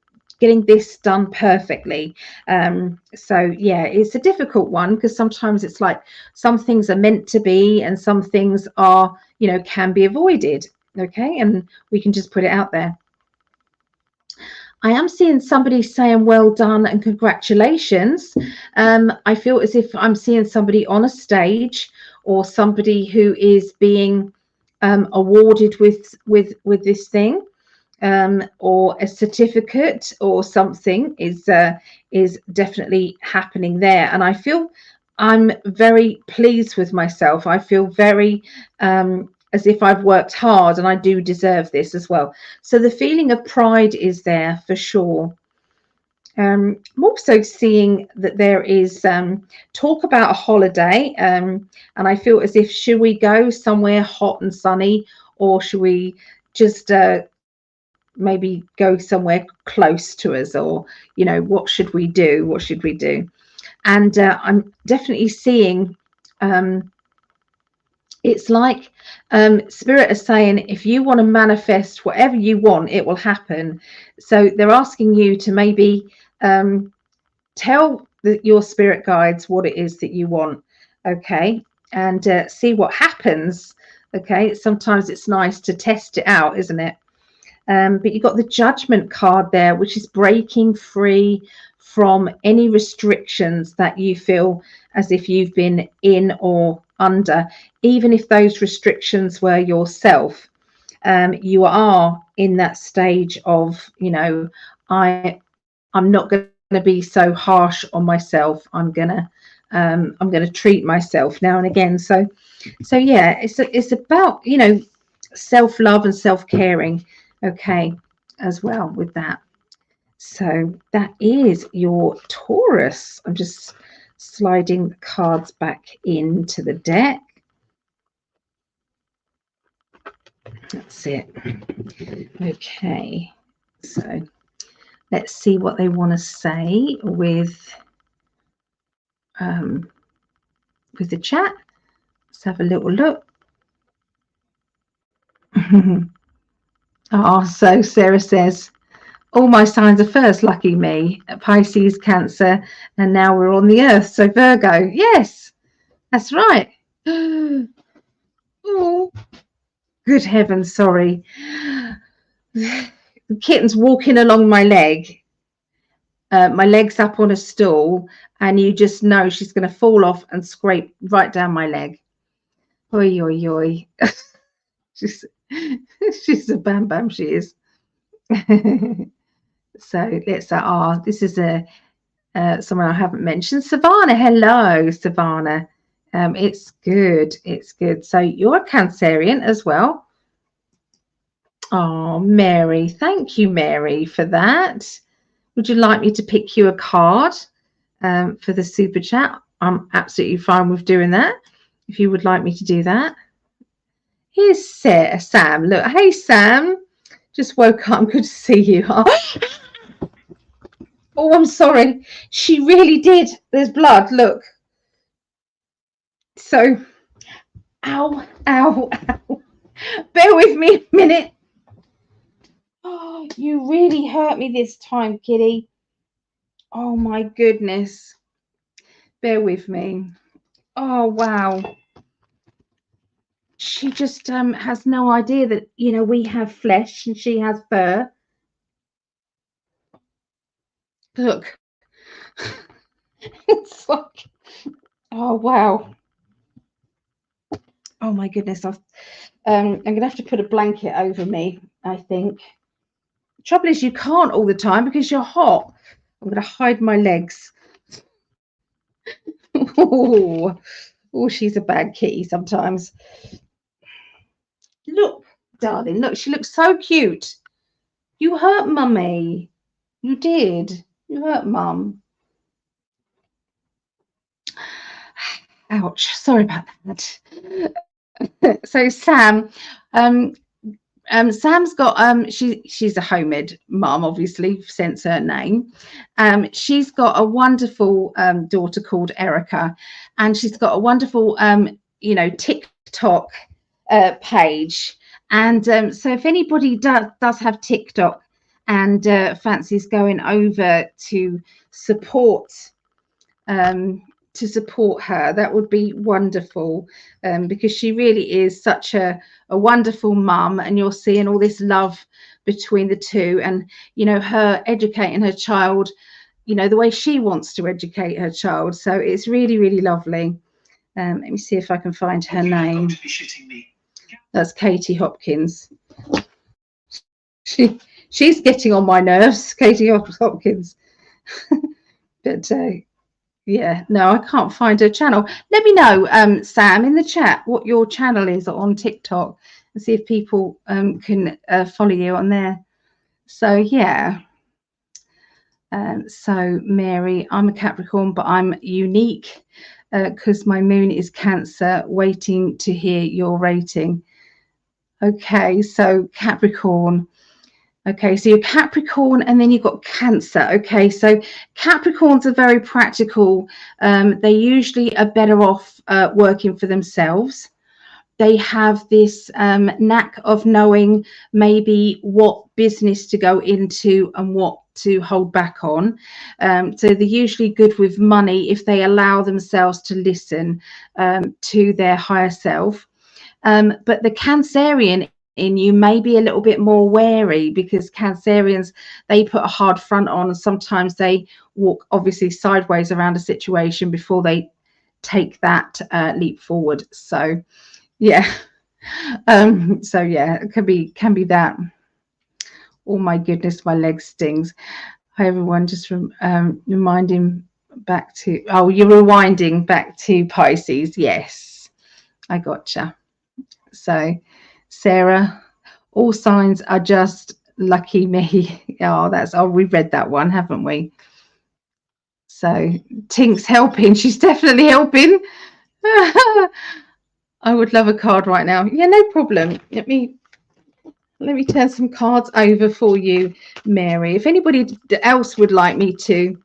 A: this done perfectly. So yeah, it's a difficult one because sometimes it's like some things are meant to be and some things are, you know, can be avoided. Okay, and we can just put it out there. I am seeing somebody saying well done and congratulations. I feel as if I'm seeing somebody on a stage or somebody who is being awarded with this thing, or a certificate or something is definitely happening there. And I feel I'm very pleased with myself. I feel very as if I've worked hard and I do deserve this as well. So the feeling of pride is there for sure. I'm also seeing that there is talk about a holiday, and I feel as if, should we go somewhere hot and sunny, or should we just maybe go somewhere close to us, or, you know, what should we do? What should we do? And I'm definitely seeing it's like Spirit is saying, if you want to manifest whatever you want, it will happen. So they're asking you to maybe tell your spirit guides what it is that you want, okay, and see what happens. Okay, sometimes it's nice to test it out, isn't it? But you've got the Judgment card there, which is breaking free from any restrictions that you feel as if you've been in or under, even if those restrictions were yourself. You are in that stage of, you know, I'm not going be so harsh on myself. I'm gonna treat myself now and again. So yeah, it's about, you know, self-love and self-caring, okay, as well with that. So that is your Taurus. I'm just sliding the cards back into the deck. That's it. Okay, so let's see what they want to say with the chat. Let's have a little look. Oh, so Sarah says, all my signs are first, lucky me. Pisces, Cancer, and now we're on the Earth. So Virgo, yes, that's right. Oh, good heavens, sorry. The kitten's walking along my leg. My leg's up on a stool, and you just know she's going to fall off and scrape right down my leg. Oi, oi, oi. she's a bam bam, she is. So let's this is a someone I haven't mentioned. Savannah, hello, Savannah. It's good. It's good. So you're a Cancerian as well. Oh, Mary, thank you, Mary, for that. Would you like me to pick you a card for the super chat? I'm absolutely fine with doing that. If you would like me to do that. Here's Sam. Look, hey, Sam. Just woke up. Good to see you. Oh, I'm sorry. She really did. There's blood. Look. So, ow, ow, ow. Bear with me a minute. Oh, you really hurt me this time, kitty. Oh, my goodness. Bear with me. Oh, wow. She just has no idea that, you know, we have flesh and she has fur. Look. It's like, oh, wow. Oh, my goodness. I'm going to have to put a blanket over me, I think. The trouble is you can't all the time because you're hot. I'm going to hide my legs. Oh, she's a bad kitty sometimes. Look, darling, look, she looks so cute. You hurt Mummy. You did. You hurt Mum. Ouch. Sorry about that. So Sam, Sam's got she's a homemade mum, obviously, since her name. She's got a wonderful daughter called Erica, and she's got a wonderful you know, TikTok page. And so if anybody does have TikTok and fancies going over to support her, that would be wonderful, because she really is such a wonderful mum, and you're seeing all this love between the two, and you know, her educating her child, you know, the way she wants to educate her child. So it's really, really lovely. Let me see if I can find her name. That's Katie Hopkins. She's getting on my nerves, Katie Hopkins. But yeah, no, I can't find her channel. Let me know, Sam, in the chat what your channel is on TikTok, and see if people can follow you on there. So yeah. So Mary, I'm a Capricorn, but I'm unique because my moon is Cancer, waiting to hear your rating. Okay, so Capricorn. Okay, so you're Capricorn, and then you've got Cancer. Okay, so Capricorns are very practical. They usually are better off working for themselves. They have this knack of knowing maybe what business to go into and what to hold back on. So they're usually good with money if they allow themselves to listen to their higher self. But the Cancerian in you may be a little bit more wary, because Cancerians, they put a hard front on, and sometimes they walk obviously sideways around a situation before they take that leap forward. So yeah, so yeah, it can be that. Oh my goodness, my leg stings. Hi everyone, just reminding back to, oh, you're rewinding back to Pisces. Yes, I gotcha. So Sarah, all signs are just lucky me. Oh, we've read that one, haven't we? So Tink's helping. She's definitely helping. I would love a card right now. Yeah, no problem. Let me turn some cards over for you, Mary. If anybody else would like me to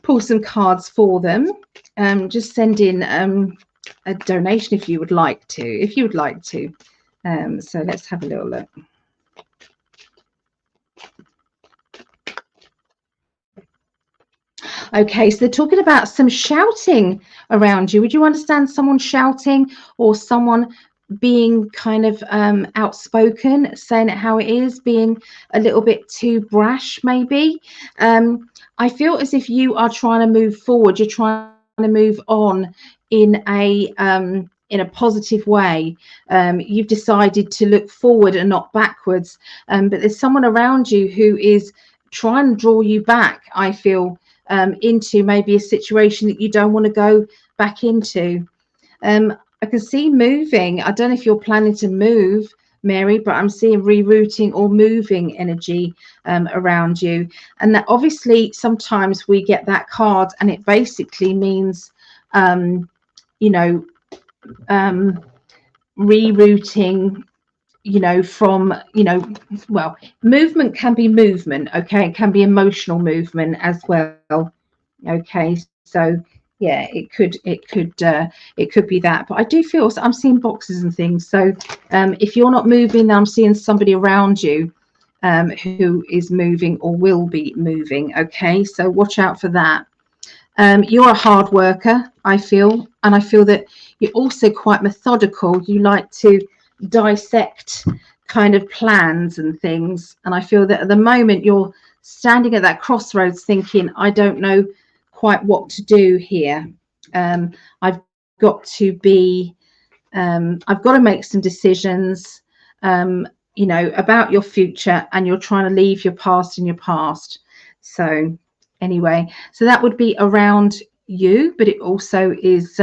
A: pull some cards for them, just send in a donation if you would like to. So let's have a little look. Okay, so they're talking about some shouting around you. Would you understand someone shouting, or someone being kind of outspoken, saying it how it is, being a little bit too brash maybe? I feel as if you are trying to move forward. You're trying to move on in a positive way. You've decided to look forward and not backwards, but there's someone around you who is trying to draw you back, I feel, into maybe a situation that you don't want to go back into. I can see moving. I don't know if you're planning to move, Mary, but I'm seeing rerouting or moving energy around you. And that obviously sometimes we get that card and it basically means, you know, rerouting, you know, from, you know, well, movement can be movement. Okay. It can be emotional movement as well. Okay. So yeah, it could be that, but I do feel, so I'm seeing boxes and things. So if you're not moving, I'm seeing somebody around you who is moving or will be moving. Okay, so watch out for that. You're a hard worker, I feel, and I feel that you're also quite methodical. You like to dissect kind of plans and things, and I feel that at the moment you're standing at that crossroads thinking, I don't know quite what to do here. I've got to make some decisions, you know, about your future, and you're trying to leave your past in your past. So anyway, so that would be around you, but it also is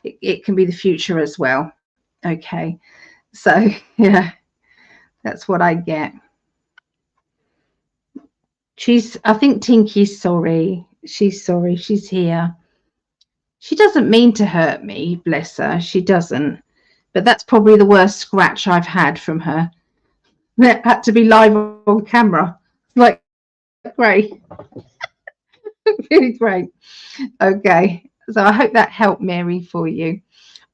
A: it can be the future as well. Okay, so yeah, that's what I get. I think Tinky's sorry. She's sorry. She's here. She doesn't mean to hurt me, bless her. She doesn't. But that's probably the worst scratch I've had from her. That had to be live on camera. Like, great. Really great. Okay. So I hope that helped, Mary, for you.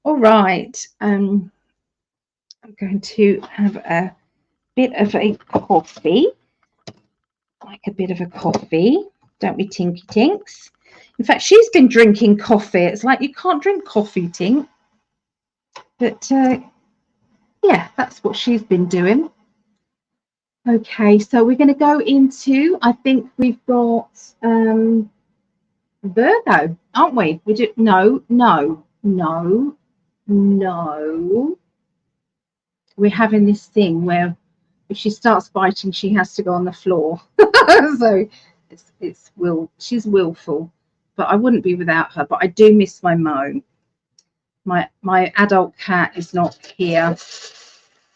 A: All right. I'm going to have a bit of a coffee. Like a bit of a coffee. Don't we, Tinky Tinks? In fact, she's been drinking coffee. It's like you can't drink coffee, Tink. But yeah, that's what she's been doing. Okay, so we're going to go into, I think we've got Virgo, aren't we? We do no. We're having this thing where if she starts biting, she has to go on the floor. So she's willful, but I wouldn't be without her. But I do miss my Mo. My adult cat is not here.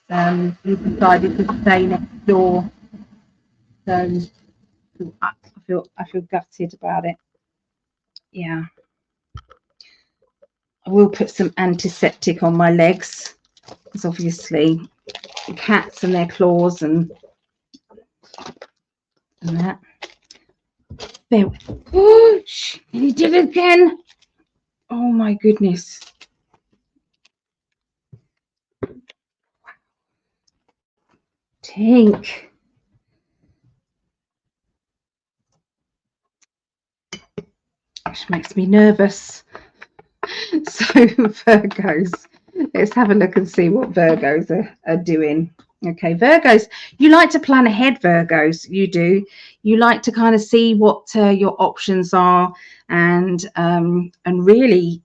A: He decided to stay next door. So I feel gutted about it. Yeah. I will put some antiseptic on my legs, because obviously cats and their claws and that. There. Oh, he did it again. Oh my goodness. Tink. Which makes me nervous. So Virgos, let's have a look and see what Virgos are doing. Okay, Virgos, you like to plan ahead, Virgos. You do. You like to kind of see what your options are, and really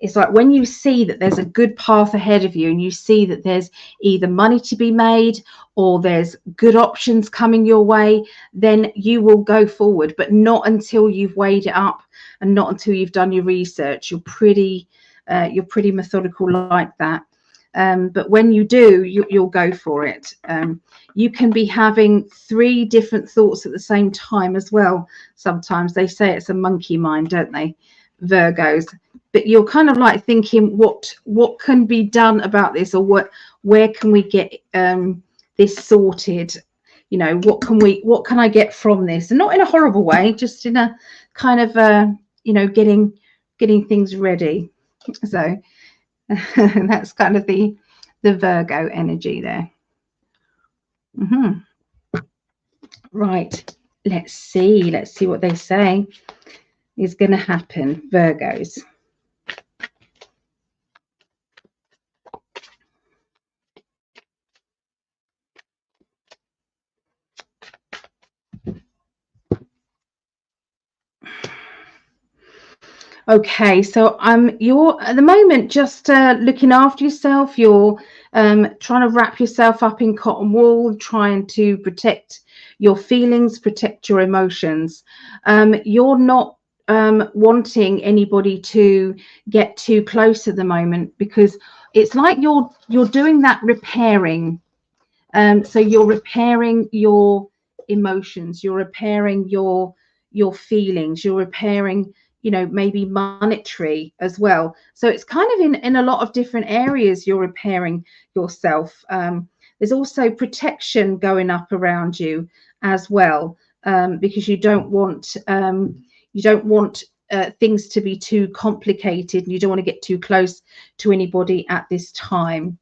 A: it's like when you see that there's a good path ahead of you, and you see that there's either money to be made or there's good options coming your way, then you will go forward, but not until you've weighed it up and not until you've done your research. You're pretty methodical like that. But when you do, you'll go for it. You can be having 3 different thoughts at the same time as well. Sometimes they say it's a monkey mind, don't they, Virgos? But you're kind of like thinking, what can be done about this, or where can we get this sorted? You know, what can I get from this? And not in a horrible way, just in a kind of you know, getting things ready. So that's kind of the Virgo energy there. Right, let's see what they say is going to happen, Virgos. Okay, so you're at the moment just looking after yourself. You're trying to wrap yourself up in cotton wool, trying to protect your feelings, protect your emotions. You're not wanting anybody to get too close at the moment, because it's like you're doing that repairing. So you're repairing your emotions, you're repairing your feelings, you're repairing, you know, maybe monetary as well. So it's kind of in a lot of different areas you're repairing yourself. There's also protection going up around you as well, because you don't want things to be too complicated, and you don't want to get too close to anybody at this time.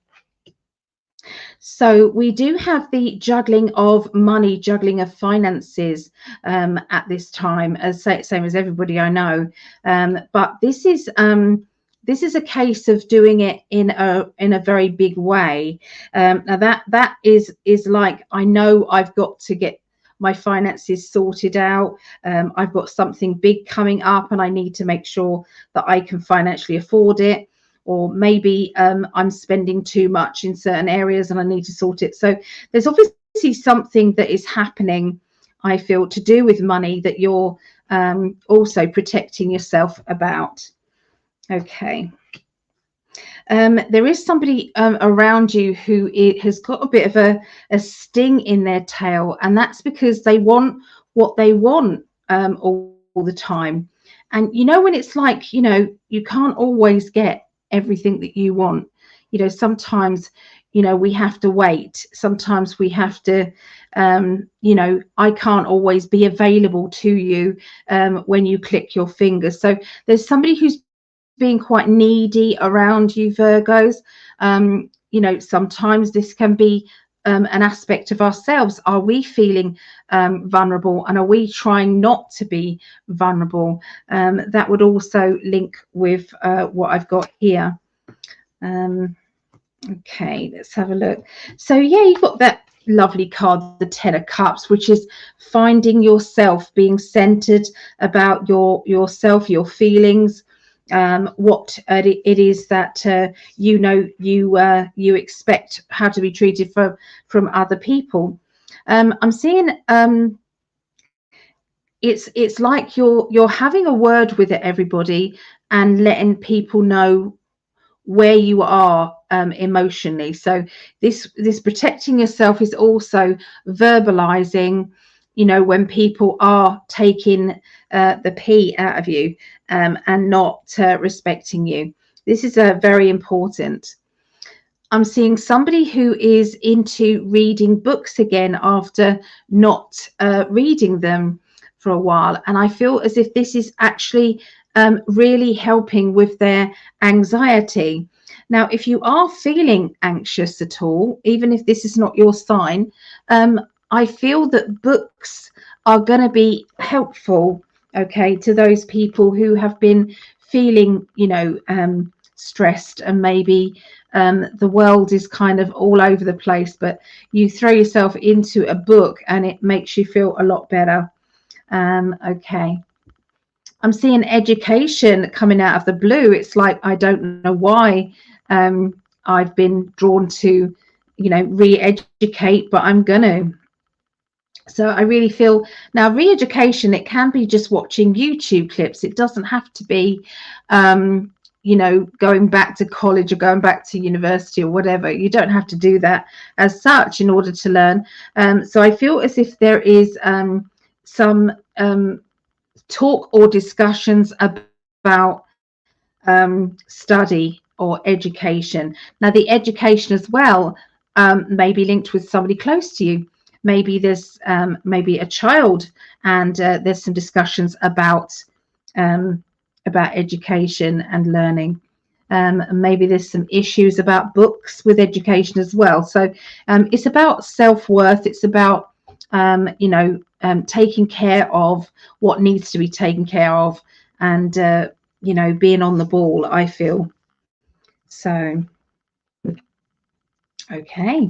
A: So we do have the juggling of money, juggling of finances at this time, as same as everybody I know. But this is a case of doing it in a very big way. Now that is like, I know I've got to get my finances sorted out. I've got something big coming up, and I need to make sure that I can financially afford it. Or maybe I'm spending too much in certain areas and I need to sort it. So there's obviously something that is happening, I feel, to do with money that you're also protecting yourself about. Okay. There is somebody around you who has got a bit of a sting in their tail, and that's because they want what they want all the time. And you know, when it's like, you know, you can't always get everything that you want. You know, sometimes, you know, we have to wait. Sometimes we have to, you know, I can't always be available to you when you click your fingers. So there's somebody who's being quite needy around you, Virgos. You know, sometimes this can be an aspect of ourselves. Are we feeling vulnerable, and are we trying not to be vulnerable? That would also link with what I've got here. Okay, let's have a look. So yeah, you've got that lovely card, the 10 of Cups, which is finding yourself, being centered about yourself, your feelings, what it is that you know you expect how to be treated from other people. I'm seeing it's like you're having a word with everybody and letting people know where you are emotionally. So this protecting yourself is also verbalizing, you know, when people are taking the pee out of you and not respecting you. This is very important. I'm seeing somebody who is into reading books again after not reading them for a while, and I feel as if this is actually really helping with their anxiety. Now, if you are feeling anxious at all, even if this is not your sign, I feel that books are going to be helpful, okay, to those people who have been feeling, you know, stressed, and maybe the world is kind of all over the place, but you throw yourself into a book and it makes you feel a lot better. Okay. I'm seeing education coming out of the blue. It's like, I don't know why I've been drawn to, you know, re-educate, but I'm gonna. So I really feel now re-education, it can be just watching YouTube clips. It doesn't have to be, you know, going back to college or going back to university or whatever. You don't have to do that as such in order to learn. So I feel as if there is some talk or discussions about study or education. Now, the education as well may be linked with somebody close to you. Maybe there's maybe a child, and there's some discussions about education and learning. And maybe there's some issues about books with education as well. So it's about self-worth. It's about you know, taking care of what needs to be taken care of, and you know, being on the ball, I feel. So okay,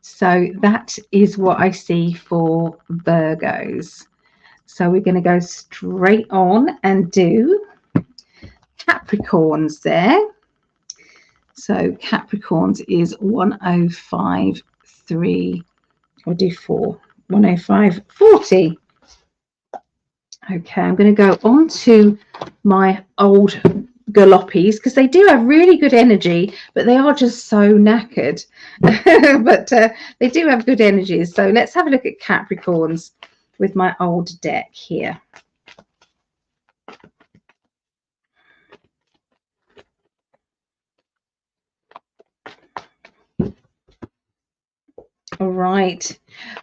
A: so that is what I see for Virgos. So we're going to go straight on and do Capricorns there. So Capricorns is 105.3, or do 4, 105.40. Okay, I'm going to go on to my old galoppies, because they do have really good energy, but they are just so knackered. But they do have good energies. So let's have a look at Capricorns with my old deck here. All right.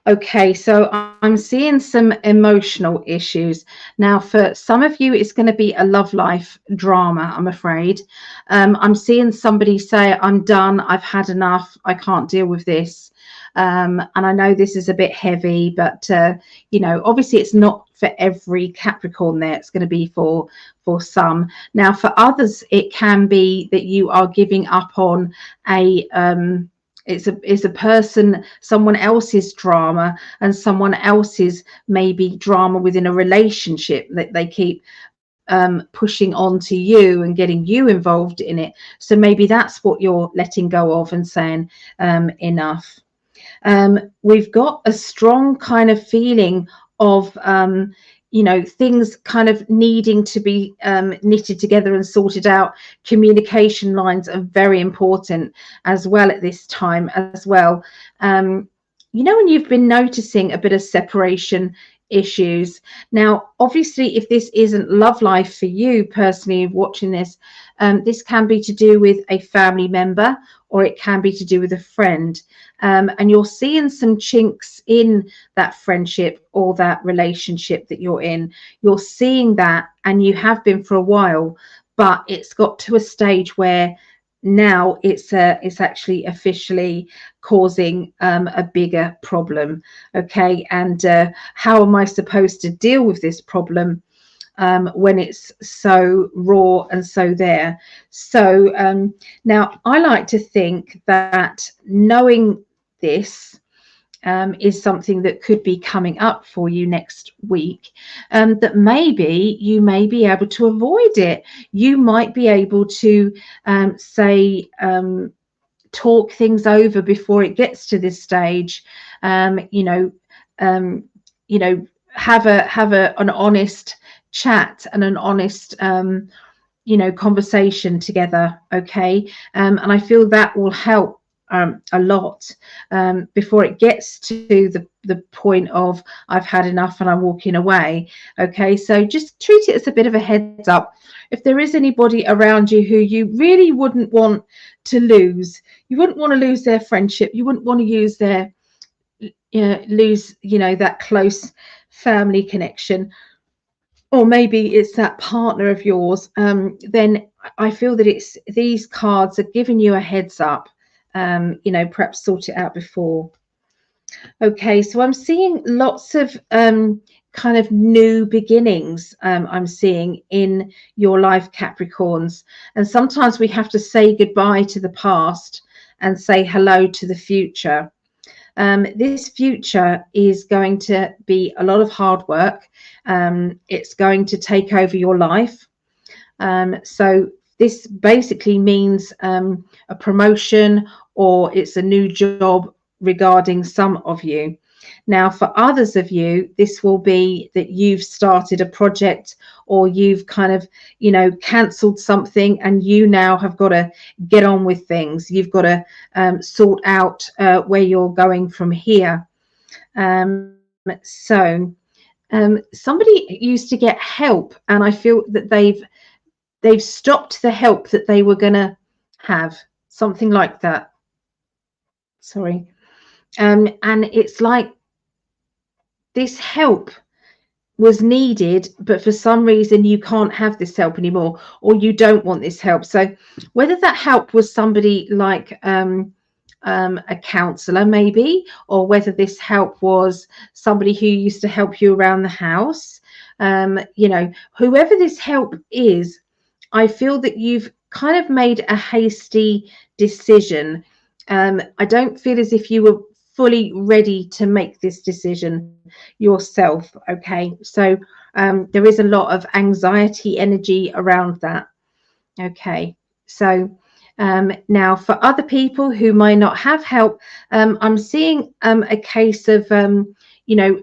A: Okay, so I'm seeing some emotional issues. Now, for some of you, it's going to be a love life drama, I'm afraid. I'm seeing somebody say, I'm done, I've had enough, I can't deal with this. And I know this is a bit heavy, but, you know, obviously it's not for every Capricorn there. It's going to be for some. Now, for others, it can be that you are giving up on a... it's a person, someone else's drama, and someone else's maybe drama within a relationship that they keep pushing on to you and getting you involved in it. So maybe that's what you're letting go of and saying enough. We've got a strong kind of feeling of you know, things kind of needing to be knitted together and sorted out. Communication lines are very important as well at this time as well. You know, when you've been noticing a bit of separation issues. Now, obviously, if this isn't love life for you personally watching this, this can be to do with a family member, or it can be to do with a friend. And you're seeing some chinks in that friendship or that relationship that you're in. You're seeing that, and you have been for a while, but it's got to a stage where now it's actually officially causing a bigger problem. Okay, and how am I supposed to deal with this problem when it's so raw and so there? So now I like to think that knowing this is something that could be coming up for you next week, that maybe you may be able to avoid it. You might be able to say talk things over before it gets to this stage. You know, have an honest chat and an honest you know, conversation together. Okay, and I feel that will help a lot before it gets to the point of I've had enough and I'm walking away. Okay, so just treat it as a bit of a heads up. If there is anybody around you who you really wouldn't want to lose, you wouldn't want to lose their friendship, you wouldn't want to use their lose, you know, that close family connection, or maybe it's that partner of yours, then I feel that it's these cards are giving you a heads up. You know, perhaps sort it out before. Okay, so I'm seeing lots of kind of new beginnings. I'm seeing in your life, Capricorns, and sometimes we have to say goodbye to the past and say hello to the future. This future is going to be a lot of hard work. It's going to take over your life. So this basically means a promotion, or it's a new job regarding some of you. Now, for others of you, this will be that you've started a project, or you've kind of, you know, cancelled something, and you now have got to get on with things. You've got to sort out where you're going from here. Somebody used to get help, and I feel that they've stopped the help that they were going to have, something like that. Sorry. And it's like this help was needed, but for some reason you can't have this help anymore, or you don't want this help. So whether that help was somebody like a counselor maybe, or whether this help was somebody who used to help you around the house, you know, whoever this help is, I feel that you've kind of made a hasty decision. I don't feel as if you were fully ready to make this decision yourself. Okay, so there is a lot of anxiety energy around that. Okay, so now for other people who might not have help, I'm seeing a case of, you know,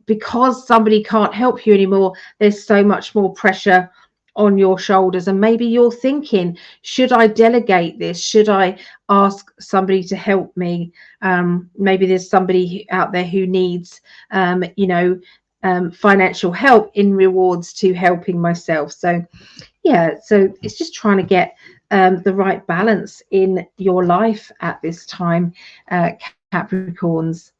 A: because somebody can't help you anymore, there's so much more pressure on your shoulders, and maybe you're thinking, should I delegate this? Should I ask somebody to help me? Maybe there's somebody out there who needs you know, financial help in rewards to helping myself. So yeah, so it's just trying to get the right balance in your life at this time, Capricorns.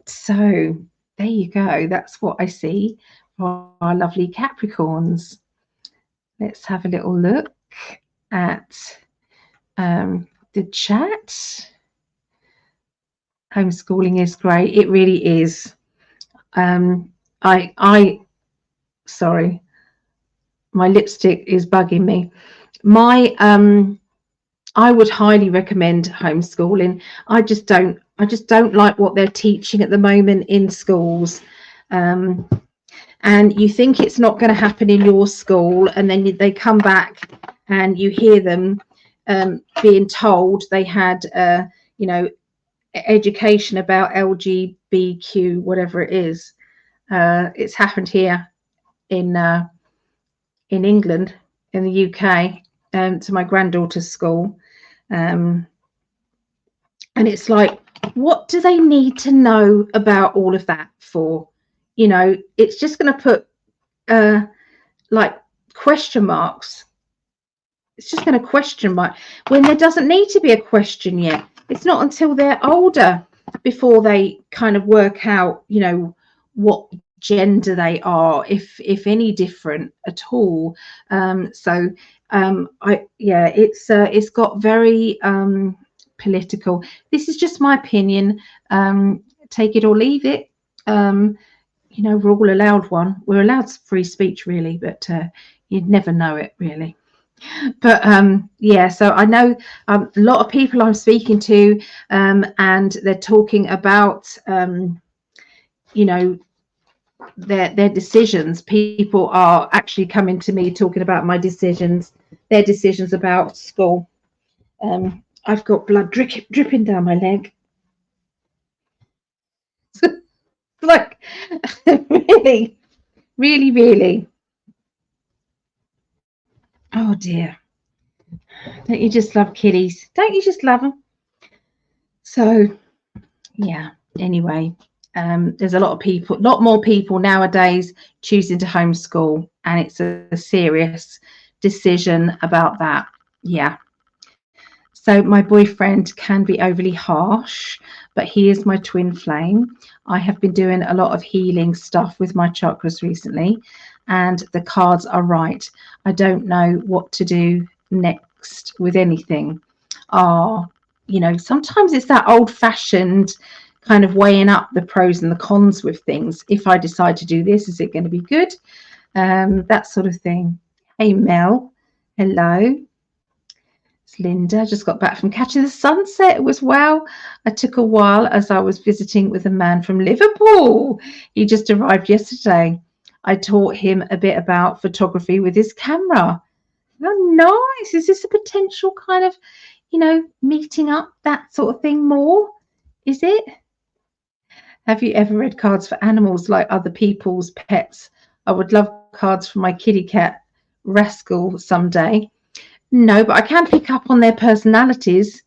A: So there you go, that's what I see for our lovely Capricorns. Let's have a little look at the chat. Homeschooling is great. It really is. Sorry, my lipstick is bugging me. I would highly recommend homeschooling. I just don't like what they're teaching at the moment in schools. And you think it's not going to happen in your school, and then they come back and you hear them being told they had, you know, education about LGBTQ, whatever it is. It's happened here in England, in the UK, to my granddaughter's school. And it's like, what do they need to know about all of that for? You know, it's just going to put like question marks. It's just going to question mark when there doesn't need to be a question yet. It's not until they're older before they kind of work out, you know, what gender they are, if any different at all. It's got very political. This is just my opinion. Take it or leave it. You know, we're all allowed one. We're allowed free speech, really, but you'd never know it, really. But yeah, so I know a lot of people I'm speaking to, and they're talking about, you know, their decisions. People are actually coming to me talking about my decisions, their decisions about school. I've got blood dripping down my leg. Like, really, really, really. Oh dear. Don't you just love kitties? Don't you just love them? So yeah, anyway, there's a lot more people nowadays choosing to homeschool, and it's a serious decision about that. Yeah. So my boyfriend can be overly harsh, but he is my twin flame. I have been doing a lot of healing stuff with my chakras recently, and the cards are right. I don't know what to do next with anything. You know, sometimes it's that old-fashioned kind of weighing up the pros and the cons with things. If I decide to do this, is it going to be good? That sort of thing. Hey, Mel. Hello. It's Linda. Just got back from catching the sunset. It was well. I took a while as I was visiting with a man from Liverpool. He just arrived yesterday. I taught him a bit about photography with his camera. Oh, nice. Is this a potential kind of, meeting up, that sort of thing more? Is it? Have you ever read cards for animals like other people's pets? I would love cards for my kitty cat, Rascal, someday. No, but I can pick up on their personalities.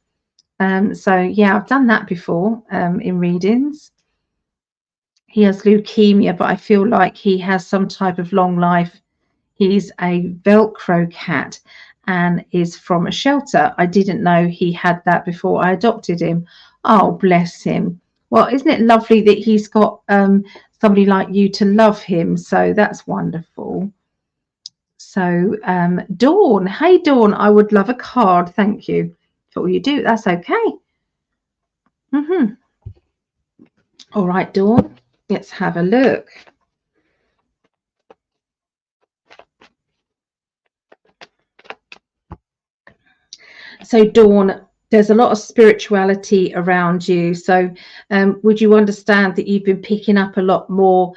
A: So, yeah, I've done that before in readings. He has leukemia, but I feel like he has some type of long life. He's a Velcro cat and is from a shelter. I didn't know he had that before I adopted him. Oh, bless him. Well, isn't it lovely that he's got somebody like you to love him? So that's wonderful. So Dawn, hey Dawn, I would love a card. Thank you for all you do. That's okay. All right, Dawn, let's have a look. So Dawn, there's a lot of spirituality around you. So would you understand that you've been picking up a lot more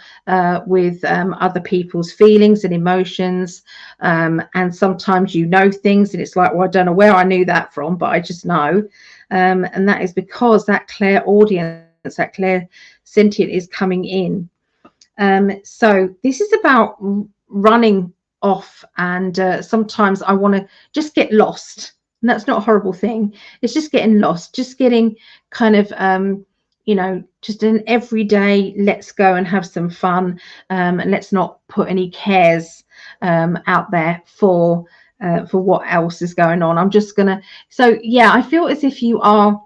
A: with other people's feelings and emotions? And sometimes you know things and it's like, well, I don't know where I knew that from, but I just know. And that is because that clairaudience, that clairsentient is coming in. So this is about running off. And sometimes I want to just get lost. And that's not a horrible thing. It's just getting lost, just getting kind of, just an everyday, let's go and have some fun. And let's not put any cares out there for what else is going on. I'm just going to. So, yeah, I feel as if you are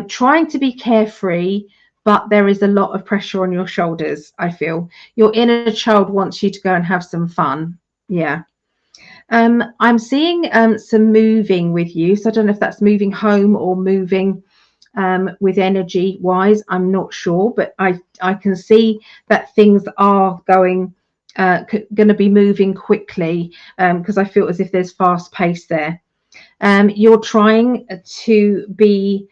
A: trying to be carefree, but there is a lot of pressure on your shoulders. I feel your inner child wants you to go and have some fun. Yeah. I'm seeing some moving with you. So I don't know if that's moving home or moving with energy wise. I'm not sure, but I can see that things are going to be moving quickly because I feel as if there's fast pace there. You're trying to be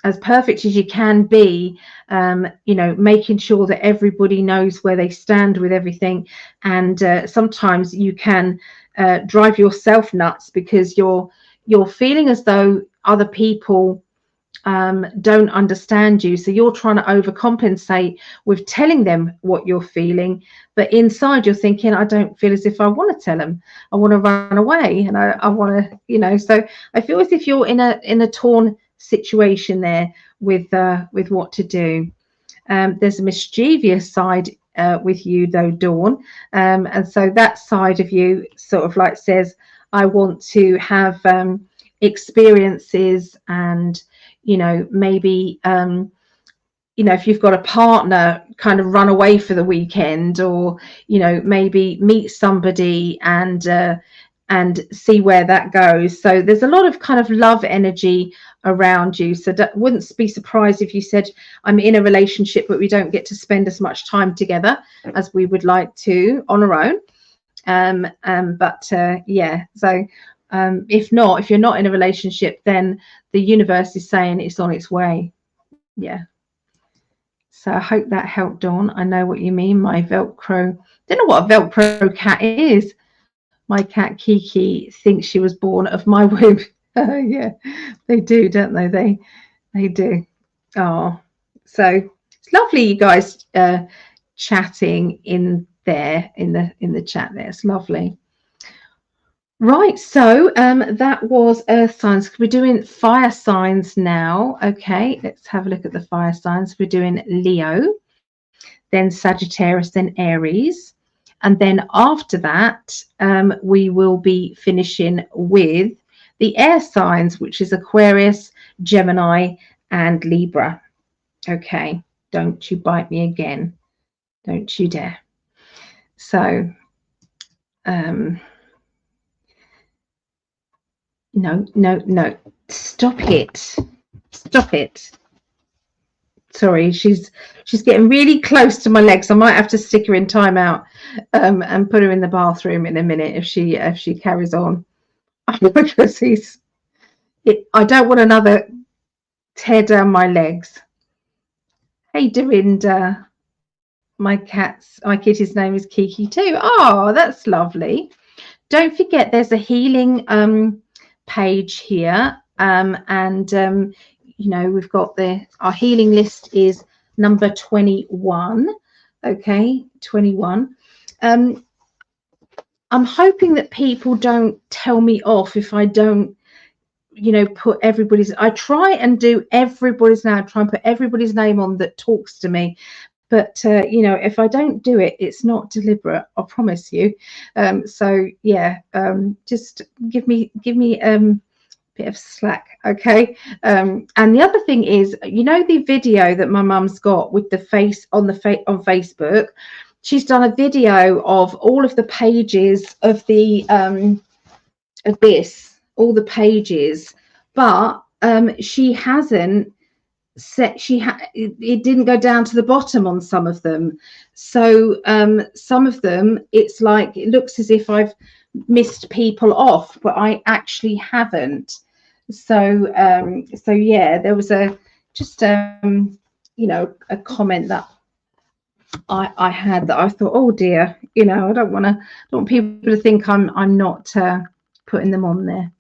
A: as perfect as you can be, making sure that everybody knows where they stand with everything. And sometimes you can drive yourself nuts because you're feeling as though other people don't understand you. So you're trying to overcompensate with telling them what you're feeling. But inside you're thinking, I don't feel as if I want to tell them. I want to run away. And I want to, so I feel as if you're in a torn situation there with what to do. There's a mischievous side with you though, Dawn, and so that side of you sort of like says, I want to have experiences and maybe if you've got a partner, kind of run away for the weekend, or maybe meet somebody and see where that goes. So there's a lot of kind of love energy around you. So that wouldn't be surprised if you said, I'm in a relationship, but we don't get to spend as much time together as we would like to on our own. Yeah, so if you're not in a relationship, then the universe is saying it's on its way. Yeah. So I hope that helped, Dawn. I know what you mean. My Velcro, don't know what a Velcro cat is. My cat Kiki thinks she was born of my womb. Yeah, they do, don't they? They do. Oh, so it's lovely, you guys chatting in there in the chat there. It's lovely. Right, so that was earth signs. We're doing fire signs now. Okay, let's have a look at the fire signs. We're doing Leo, then Sagittarius, then Aries. And then after that, we will be finishing with the air signs, which is Aquarius, Gemini, and Libra. Okay, don't you bite me again. Don't you dare. So, no. Stop it. Stop it. Sorry, she's getting really close to my legs. I might have to stick her in timeout and put her in the bathroom in a minute if she carries on. because I don't want another tear down my legs. Hey, Dorinda. My kitty's name is Kiki too. Oh, that's lovely. Don't forget there's a healing page here. You know, we've got our healing list is number 21. Okay, 21. I'm hoping that people don't tell me off if I don't, you know, I try and do everybody's name, try and put everybody's name on that talks to me. But you know, if I don't do it, it's not deliberate, I promise you. So yeah, just give me bit of slack, okay? And the other thing is, you know, the video that my mum's got with the face on Facebook. She's done a video of all of the pages of the abyss, all the pages, but she hasn't set. It didn't go down to the bottom on some of them. So some of them, it's like it looks as if I've missed people off, but I actually haven't. So yeah, there was you know, a comment that I had that I thought, oh dear, you know, I don't want people to think I'm not putting them on there.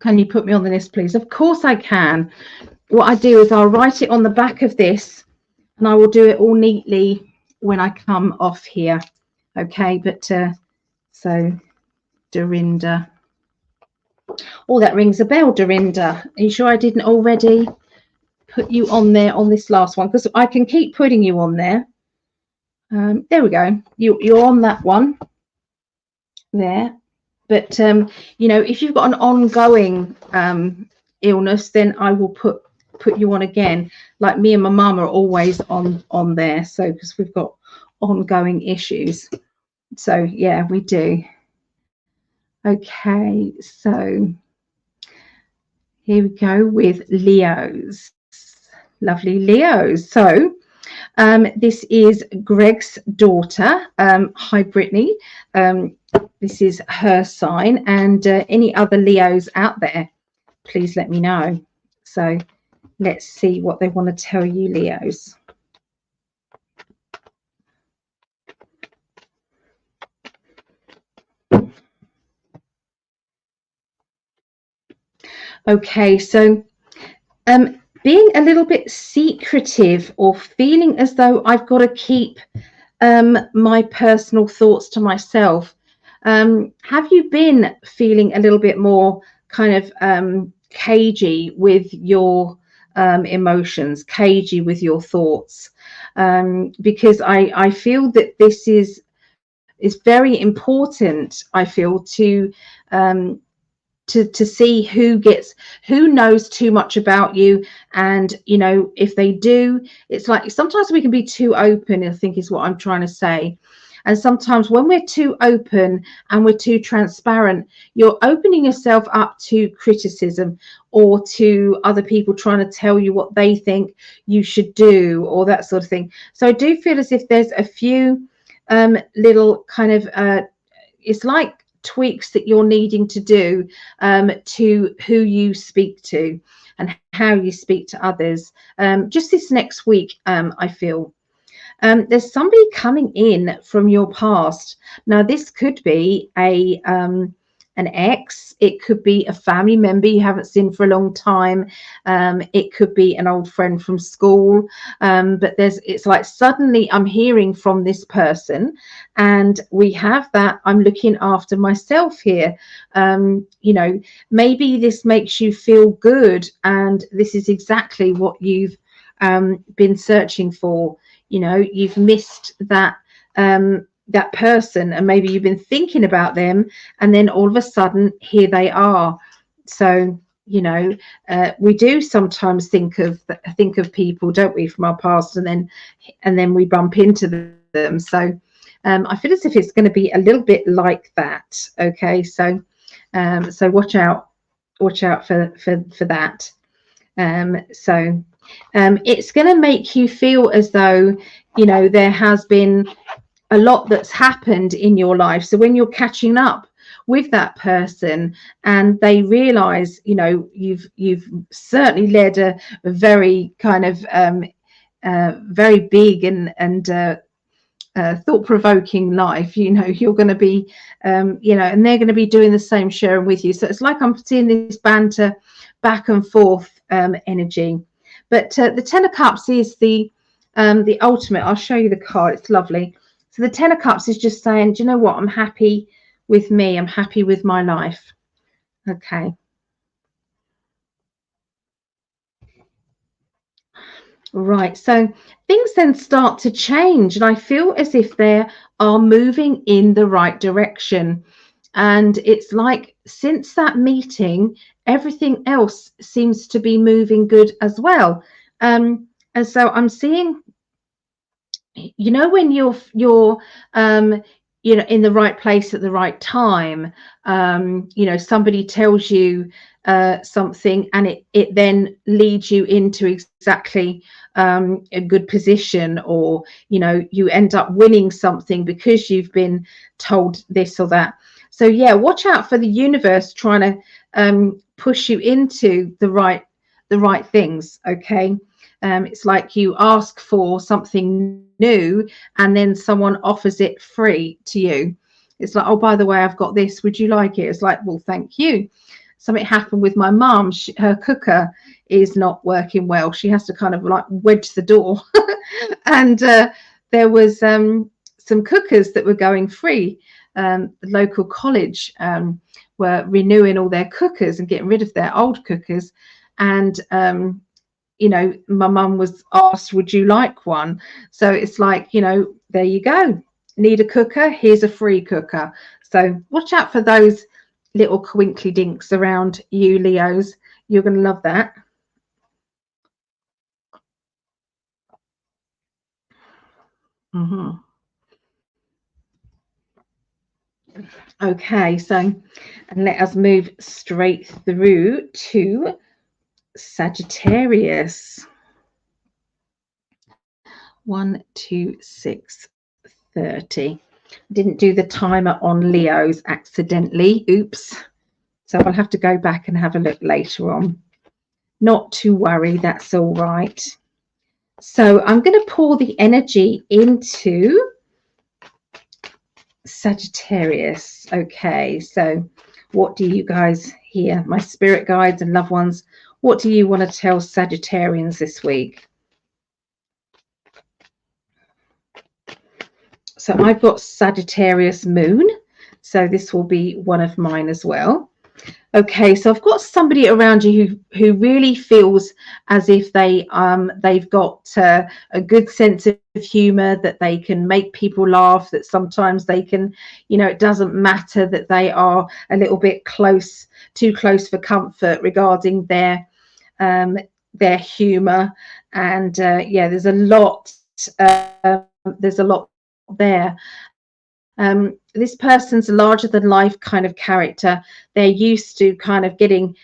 A: Can you put me on the list, please? Of course I can. What I do is I'll write it on the back of this, and I will do it all neatly when I come off here. Okay, but so Dorinda. Oh, that rings a bell, Dorinda. Are you sure I didn't already put you on there on this last one? Because I can keep putting you on there. There we go. You're on that one there. But you know, if you've got an ongoing illness, then I will put you on again. Like me and my mum are always on there, so because we've got ongoing issues. So yeah, we do. Okay, so here we go with Leos. Lovely Leos. So this is Greg's daughter. Hi, Brittany. This is her sign, and any other Leos out there, please let me know. So let's see what they want to tell you, Leos. Okay, so being a little bit secretive or feeling as though I've got to keep my personal thoughts to myself. Have you been feeling a little bit more kind of cagey with your emotions, cagey with your thoughts? Because I feel that this is very important, I feel, to see who knows too much about you. And you know, if they do, it's like sometimes we can be too open, I think is what I'm trying to say. And sometimes when we're too open and we're too transparent, you're opening yourself up to criticism or to other people trying to tell you what they think you should do or that sort of thing. So I do feel as if there's a few little kind of it's like tweaks that you're needing to do to who you speak to and how you speak to others. Just this next week, I feel there's somebody coming in from your past. Now this could be an ex, it could be a family member you haven't seen for a long time, it could be an old friend from school, but it's like suddenly I'm hearing from this person, and we have that I'm looking after myself here. You know, maybe this makes you feel good, and this is exactly what you've been searching for. You know, you've missed that that person, and maybe you've been thinking about them, and then all of a sudden here they are. So you know, we do sometimes think of people, don't we, from our past, and then we bump into them. So I feel as if it's going to be a little bit like that. Okay, so so watch out for that. It's going to make you feel as though, you know, there has been a lot that's happened in your life. So when you're catching up with that person and they realize, you know, you've certainly led a very kind of very big and thought-provoking life, you know, you're going to be you know, and they're going to be doing the same, sharing with you. So it's like I'm seeing this banter back and forth energy. But the Ten of Cups is the ultimate. I'll show you the card, it's lovely. So the Ten of Cups is just saying, do you know what, I'm happy with me, I'm happy with my life. Okay. Right, so things then start to change, and I feel as if they are moving in the right direction. And it's like since that meeting, everything else seems to be moving good as well. And so I'm seeing, you know, when you're you know, in the right place at the right time, you know, somebody tells you something and it then leads you into exactly a good position, or you know, you end up winning something because you've been told this or that. So yeah, watch out for the universe trying to push you into the right things. Okay. It's like you ask for something new and then someone offers it free to you. It's like, oh, by the way, I've got this, would you like it? It's like, well, thank you. Something happened with my mum. Her cooker is not working well. She has to kind of like wedge the door. And there was some cookers that were going free. The local college were renewing all their cookers and getting rid of their old cookers. And you know, my mum was asked, would you like one? So it's like, you know, there you go. Need a cooker? Here's a free cooker. So watch out for those little twinkly dinks around you, Leos. You're going to love that. Okay, so and let us move straight through to Sagittarius. 1, 2, 6, 30. Didn't do the timer on Leos accidentally. Oops. So I'll have to go back and have a look later on. Not to worry, that's all right. So I'm going to pour the energy into Sagittarius. Okay, so what do you guys hear? My spirit guides and loved ones, what do you want to tell Sagittarians this week? So I've got Sagittarius moon, so this will be one of mine as well. Okay, so I've got somebody around you who really feels as if they've got a good sense of humor, that they can make people laugh, that sometimes they can, you know, it doesn't matter that they are a little bit too close for comfort regarding their humor. And yeah, there's a lot there. This person's larger than life kind of character. They're used to kind of getting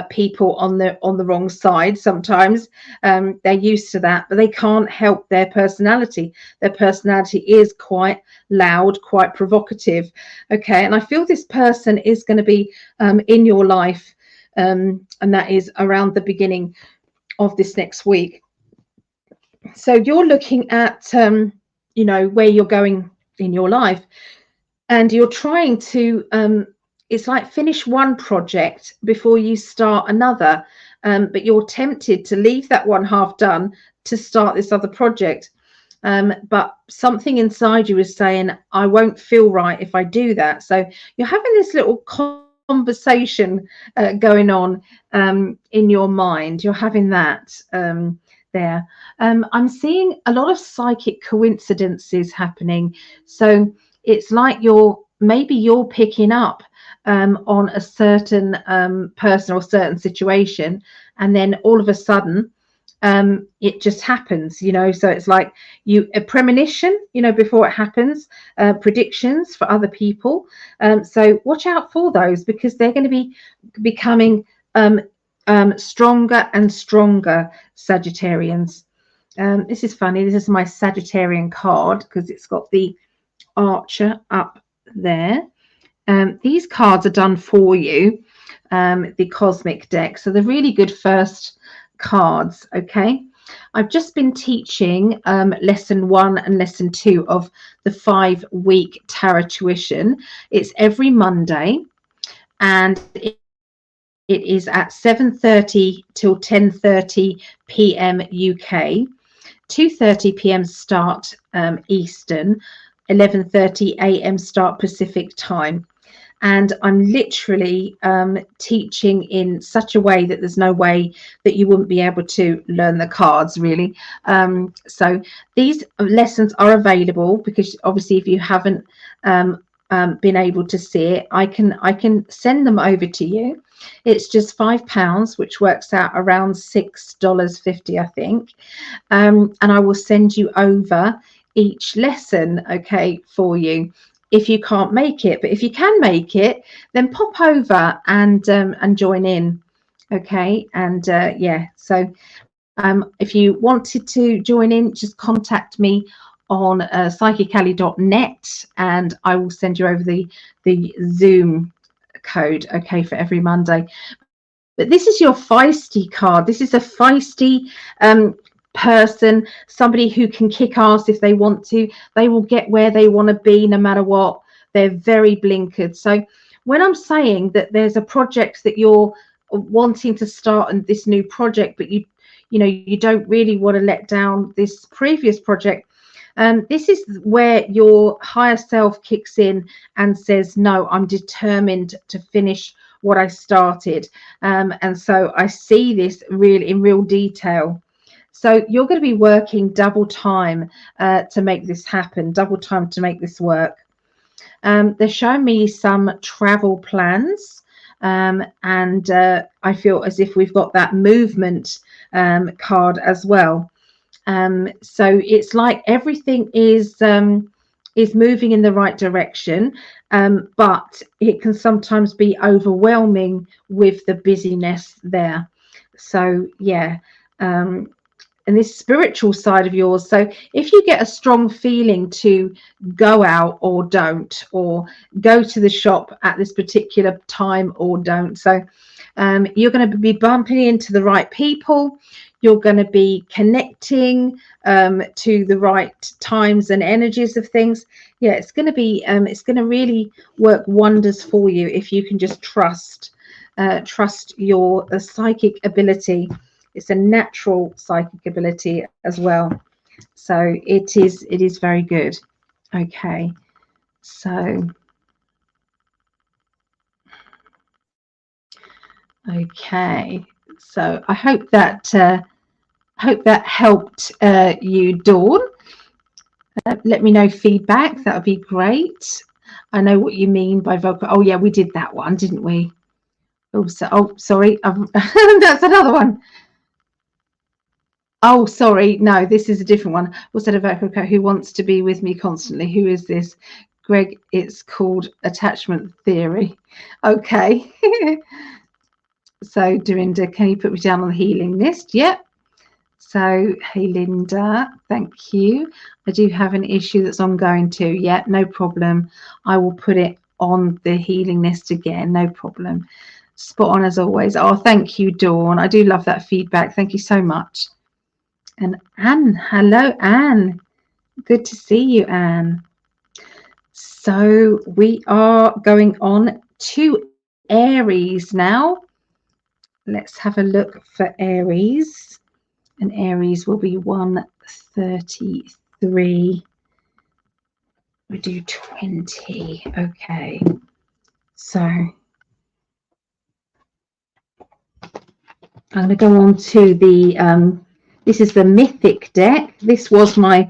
A: people on the wrong side sometimes. They're used to that, but they can't help their personality. Their personality is quite loud, quite provocative. Okay, and I feel this person is going to be in your life, and that is around the beginning of this next week. So you're looking at you know, where you're going in your life, and you're trying to it's like finish one project before you start another, but you're tempted to leave that one half done to start this other project, but something inside you is saying, I won't feel right if I do that. So you're having this little conversation going on in your mind. You're having that there. I'm seeing a lot of psychic coincidences happening. So it's like you're picking up on a certain person or certain situation, and then all of a sudden it just happens, you know. So it's like a premonition, you know, before it happens, predictions for other people. So watch out for those, because they're going to be becoming stronger and stronger, Sagittarians. This is funny. This is my Sagittarian card because it's got the Archer up there. These cards are done for you, the cosmic deck, so they're really good first cards. Okay, I've just been teaching lesson 1 and lesson 2 of the 5-week tarot tuition. It's every Monday, and it is at 7:30 till 10:30 p.m. UK, 2:30 p.m. start Eastern, 11:30 a.m. start Pacific time. And I'm literally teaching in such a way that there's no way that you wouldn't be able to learn the cards, really. So these lessons are available, because obviously if you haven't been able to see it, I can send them over to you. It's just £5, which works out around $6.50, I think. And I will send you over each lesson, okay, for you, if you can't make it. But if you can make it, then pop over and join in, okay. And yeah, so if you wanted to join in, just contact me on psychically.net, and I will send you over the Zoom code, okay, for every Monday. But this is your feisty card. This is a feisty person, somebody who can kick ass if they want to. They will get where they want to be no matter what. They're very blinkered. So when I'm saying that there's a project that you're wanting to start, and this new project, but you know you don't really want to let down this previous project, this is where your higher self kicks in and says, no, I'm determined to finish what I started. And so I see this really in real detail. So you're going to be working double time to make this happen, double time to make this work. They're showing me some travel plans, and I feel as if we've got that movement card as well. So it's like everything is moving in the right direction, but it can sometimes be overwhelming with the busyness there. So yeah, and this spiritual side of yours. So if you get a strong feeling to go out or don't, or go to the shop at this particular time or don't, so you're going to be bumping into the right people. You're going to be connecting to the right times and energies of things. Yeah, it's going to be it's going to really work wonders for you if you can just trust your psychic ability. It's a natural psychic ability as well, so it is very good. Okay, so okay, so I hope that helped you, Dawn. Let me know feedback. That would be great. I know what you mean by vocal. Oh yeah, we did that one, didn't we? Oh, sorry. That's another one. Oh, sorry. No, this is a different one. What's that about? Who wants to be with me constantly? Who is this? Greg, it's called attachment theory. Okay. So, Dorinda, can you put me down on the healing list? Yep. So, hey, Linda, thank you. I do have an issue that's ongoing too. Yeah, no problem. I will put it on the healing list again. No problem. Spot on as always. Oh, thank you, Dawn. I do love that feedback. Thank you so much. And Anne, hello, Anne. Good to see you, Anne. So we are going on to Aries now. Let's have a look for Aries. And Aries will be 133. We do 20. Okay. So I'm going to go on to the this is the Mythic deck. This was my,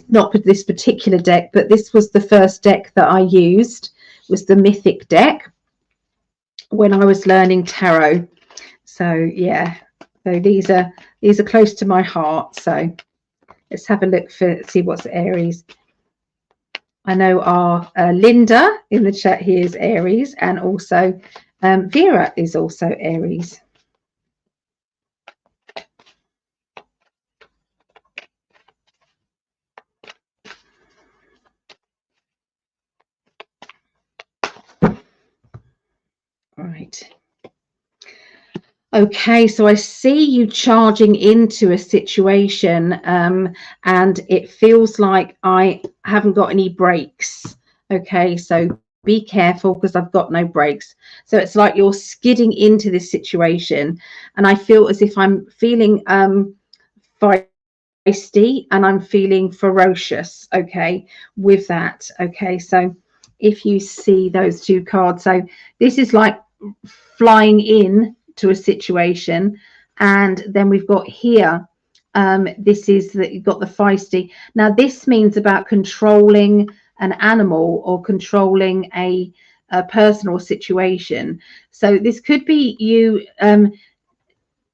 A: not this particular deck, but this was the first deck that I used, was the Mythic deck when I was learning tarot. So yeah, so these are close to my heart. So let's have a look see what's Aries. I know our Linda in the chat here is Aries, and also Vera is also Aries. Okay, so I see you charging into a situation, and it feels like I haven't got any brakes. Okay, so be careful because I've got no brakes. So it's like you're skidding into this situation, and I feel as if I'm feeling feisty and I'm feeling ferocious. Okay, with that. Okay, so if you see those two cards, so this is like flying in to a situation, and then we've got here, this is that you've got the feisty. Now this means about controlling an animal or controlling a person or situation. So this could be you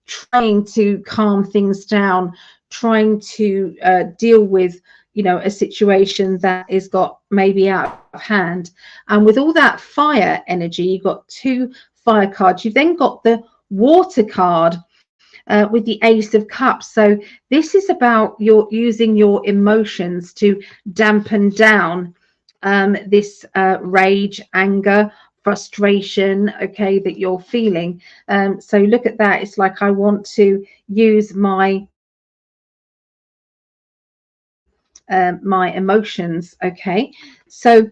A: trying to calm things down, trying to deal with, you know, a situation that is got maybe out of hand. And with all that fire energy, you've got two fire cards. You've then got the water card with the Ace of Cups. So this is about your using your emotions to dampen down this rage, anger, frustration, okay, that you're feeling. So look at that. It's like I want to use my emotions. Okay, so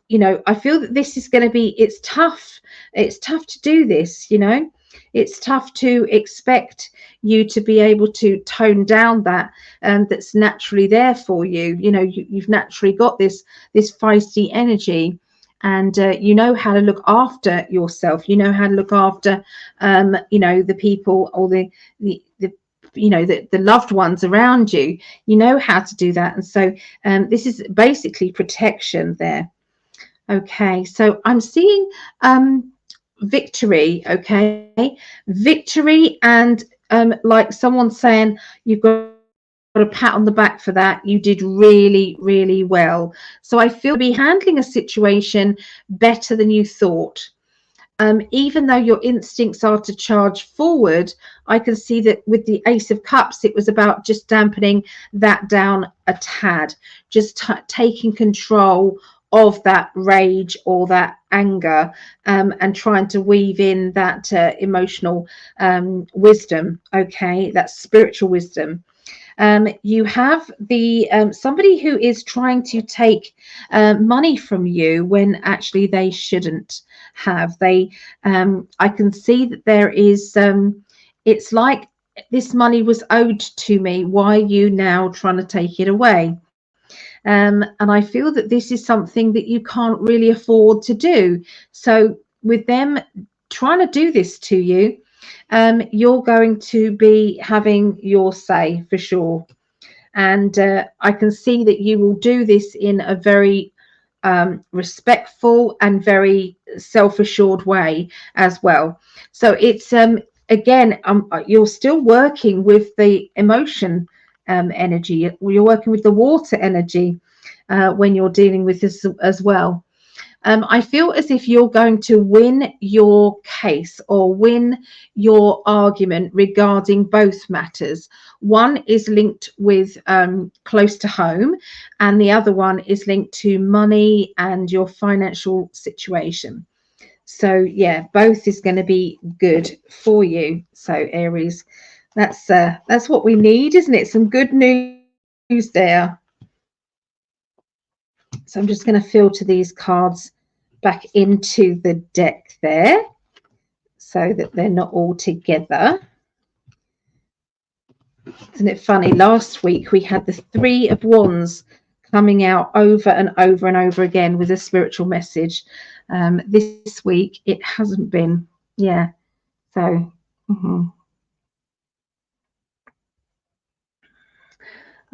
A: you know, I feel that this is going to be, it's tough. It's tough to do this, you know. It's tough to expect you to be able to tone down that that's naturally there for you. You know, you've naturally got this feisty energy, and you know how to look after yourself. You know how to look after you know, the people or the you know, the loved ones around you. You know how to do that, and so this is basically protection there. Okay, so I'm seeing victory, okay? Victory, and like someone saying you've got a pat on the back for that. You did really, really well. So I feel to be handling a situation better than you thought. Even though your instincts are to charge forward, I can see that with the Ace of Cups, it was about just dampening that down a tad, just taking control of that rage or that anger, and trying to weave in that emotional wisdom, okay, that spiritual wisdom. You have the somebody who is trying to take money from you when actually they shouldn't have. They, I can see that there is, it's like this money was owed to me. Why are you now trying to take it away? And I feel that this is something that you can't really afford to do. So with them trying to do this to you, you're going to be having your say for sure. And I can see that you will do this in a very respectful and very self-assured way as well. So it's again, you're still working with the emotion energy. You're working with the water energy when you're dealing with this as well. I feel as if you're going to win your case or win your argument regarding both matters. One is linked with close to home, and the other one is linked to money and your financial situation. So yeah, both is going to be good for you. So Aries, that's what we need, isn't it? Some good news there. So I'm just going to filter these cards back into the deck there so that they're not all together. Isn't it funny? Last week we had the Three of Wands coming out over and over and over again with a spiritual message. This week it hasn't been. Yeah. So.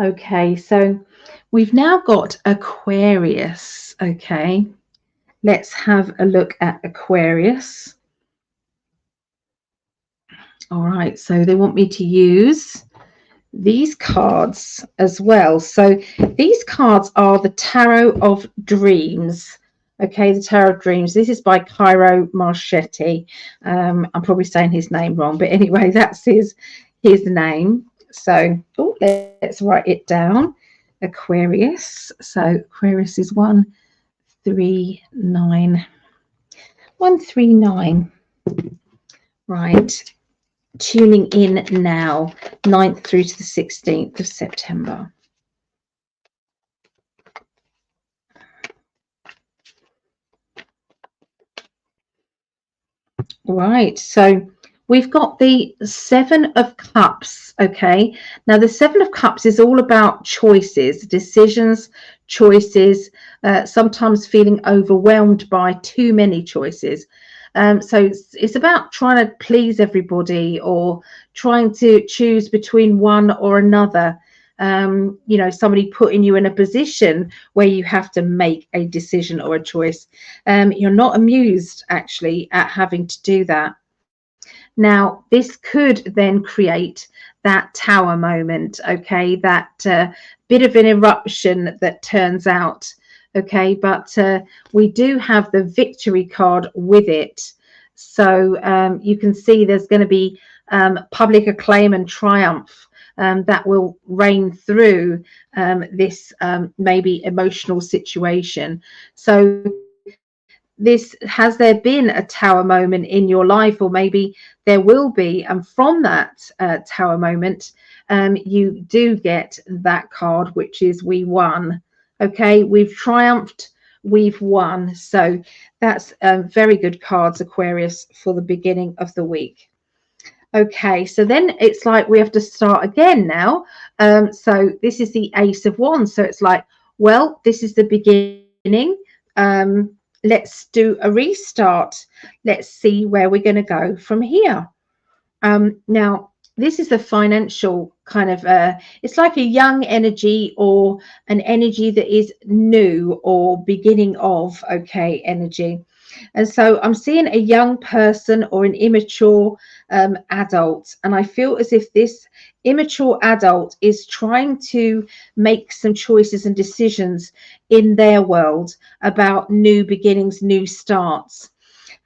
A: Okay, so we've now got Aquarius. Okay, let's have a look at Aquarius. All right, so they want me to use these cards as well. So these cards are the Tarot of Dreams. Okay, the Tarot of Dreams. This is by Cairo Marchetti. I'm probably saying his name wrong, but anyway, that's his name. So let's write it down. Aquarius. So Aquarius is 139. 139. Right. tuning in now, 9th through to the 16th of September. Right, so we've got the 7 of Cups. Okay, now the 7 of Cups is all about choices, decisions, choices, sometimes feeling overwhelmed by too many choices. So it's about trying to please everybody or trying to choose between one or another. You know, somebody putting you in a position where you have to make a decision or a choice. You're not amused actually at having to do that. Now, this could then create that tower moment, okay, that bit of an eruption that turns out, okay, but we do have the victory card with it. So you can see there's going to be public acclaim and triumph that will reign through this maybe emotional situation. So has there been a tower moment in your life, or maybe there will be, and from that tower moment you do get that card, which is we won. Okay, we've triumphed, we've won. So that's very good cards, Aquarius, for the beginning of the week. Okay, so then it's like we have to start again now. So this is the Ace of Wands, so it's like, well, this is the beginning. Let's do a restart. Let's see where we're going to go from here. Now, this is a financial kind of, it's like a young energy or an energy that is new or beginning of, okay, energy. And so I'm seeing a young person or an immature adult. And I feel as if this immature adult is trying to make some choices and decisions in their world about new beginnings, new starts.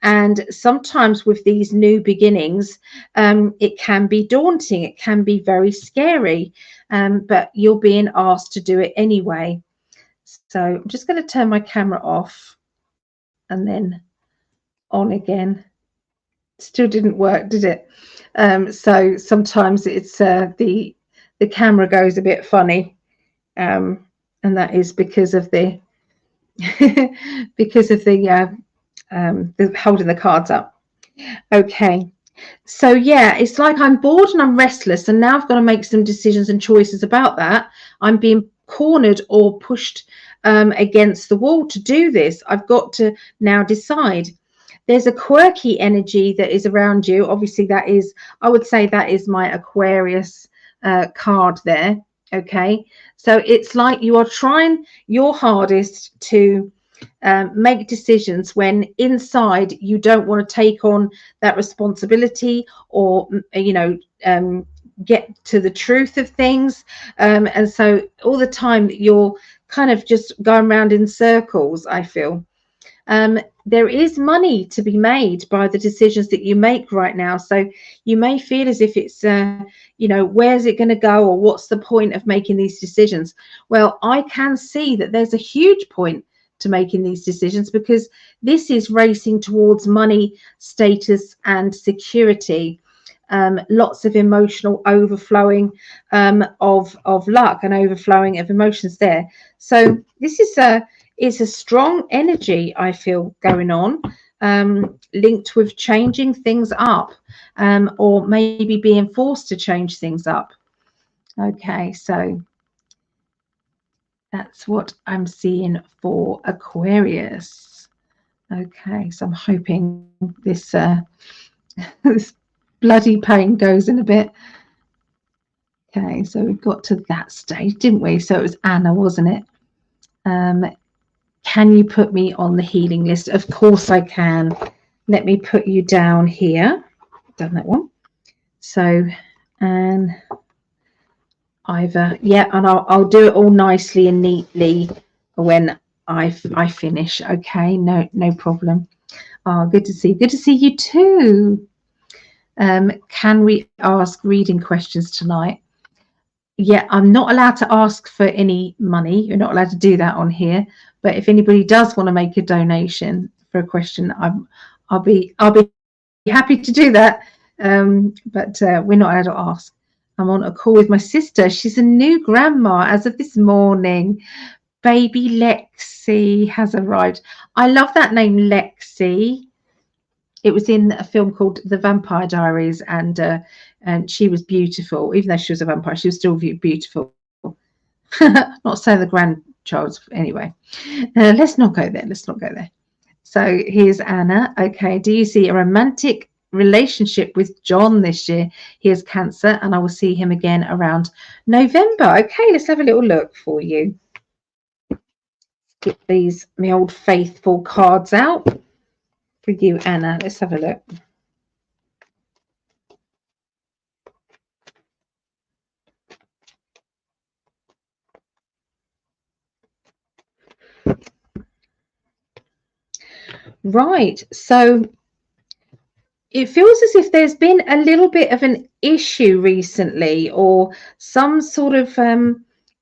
A: And sometimes with these new beginnings, it can be daunting. It can be very scary, but you're being asked to do it anyway. So I'm just going to turn my camera off and then on again. Still didn't work, did it? So sometimes it's the camera goes a bit funny, and that is because of the because of the holding the cards up. Okay, so yeah, it's like I'm bored and I'm restless, and now I've got to make some decisions and choices about that. I'm being cornered or pushed against the wall to do this. I've got to now decide. There's a quirky energy that is around you. Obviously, that is, I would say that is my Aquarius card there. Okay, so it's like you are trying your hardest to make decisions when inside you don't want to take on that responsibility or, you know, get to the truth of things. And so all the time you're kind of just going around in circles, I feel. There is money to be made by the decisions that you make right now. So you may feel as if it's, you know, where's it going to go, or what's the point of making these decisions? Well, I can see that there's a huge point to making these decisions, because this is racing towards money, status, and security. Lots of emotional overflowing of luck and overflowing of emotions there. So this is a strong energy, I feel, going on, linked with changing things up, or maybe being forced to change things up. Okay, so that's what I'm seeing for Aquarius. Okay, so I'm hoping this this bloody pain goes in a bit. Okay, so we got to that stage, didn't we? So it was Anna, wasn't it? Can you put me on the healing list? Of course I can. Let me put you down here. Done that one. So, and either, yeah, and I'll do it all nicely and neatly when I finish. Okay, no problem. Oh, good to see you too. Can we ask reading questions tonight? Yeah, I'm not allowed to ask for any money. You're not allowed to do that on here. But if anybody does want to make a donation for a question, I'll be happy to do that. But we're not allowed to ask. I'm on a call with my sister. She's a new grandma as of this morning. Baby Lexi has arrived. I love that name, Lexi. It was in a film called The Vampire Diaries, and she was beautiful. Even though she was a vampire, she was still beautiful. Not saying the grandchild's anyway. Let's not go there. Let's not go there. So here's Anna. Okay, do you see a romantic relationship with John this year? He has Cancer, and I will see him again around November. Okay, let's have a little look for you. Get these my old faithful cards out for you, Anna. Let's have a look. Right, so it feels as if there's been a little bit of an issue recently, or some sort of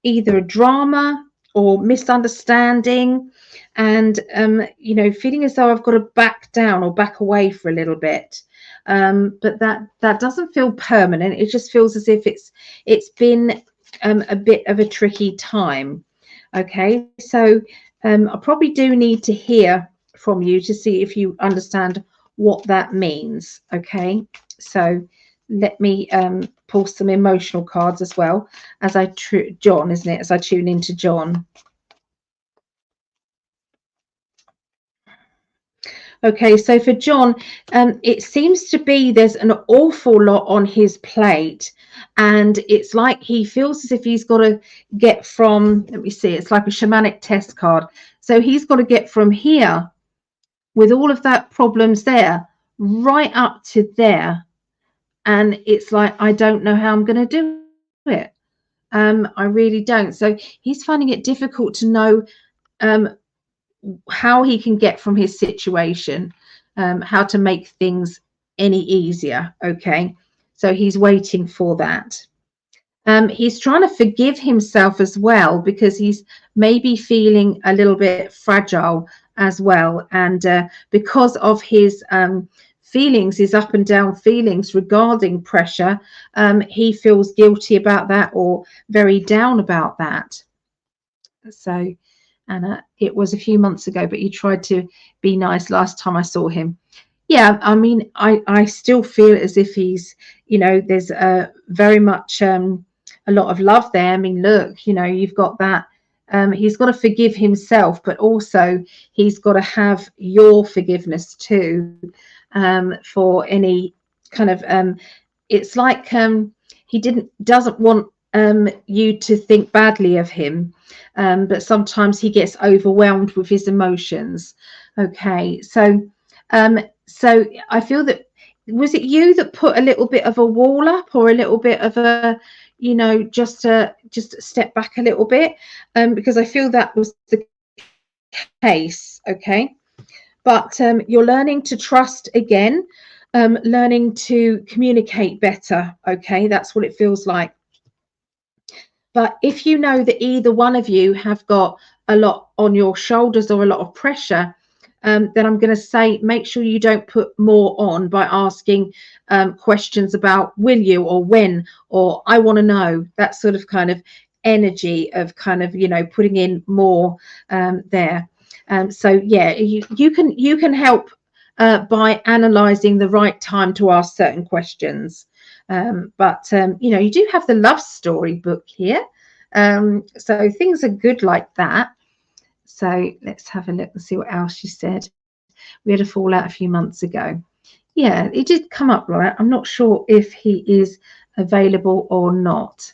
A: either a drama or misunderstanding, and you know, feeling as though I've got to back down or back away for a little bit. But that doesn't feel permanent. It just feels as if it's been a bit of a tricky time. Okay, so I probably do need to hear from you to see if you understand what that means. Okay, so let me pull some emotional cards as well as I John, isn't it, as I tune into John. Okay, so for John, it seems to be there's an awful lot on his plate, and it's like he feels as if he's got to get from, let me see, it's like a shamanic test card. So he's got to get from here with all of that problems there right up to there, and it's like, I don't know how I'm going to do it. I really don't. So he's finding it difficult to know how he can get from his situation, how to make things any easier. Okay, so he's waiting for that. He's trying to forgive himself as well, because he's maybe feeling a little bit fragile as well, and because of his feelings, his up and down feelings regarding pressure, he feels guilty about that or very down about that. So, and it was a few months ago, but he tried to be nice last time I saw him. Yeah, I mean, I still feel as if he's, you know, there's very much a lot of love there. I mean, look, you know, you've got that. He's got to forgive himself, but also he's got to have your forgiveness too, for any kind of it's like he doesn't want you to think badly of him, but sometimes he gets overwhelmed with his emotions. Okay, so so I feel that, was it you that put a little bit of a wall up, or a little bit of a, you know, just step back a little bit, because I feel that was the case. Okay, but you're learning to trust again, learning to communicate better. Okay, that's what it feels like. But if you know that either one of you have got a lot on your shoulders or a lot of pressure, then I'm going to say, make sure you don't put more on by asking questions about will you, or when, or I want to know, that sort of kind of energy of kind of, you know, putting in more there. So yeah, you can help by analysing the right time to ask certain questions. But you know, you do have the love story book here, so things are good like that. So let's have a look and see what else she said. We had a fallout a few months ago. Yeah, it did come up, right? I'm not sure if he is available or not.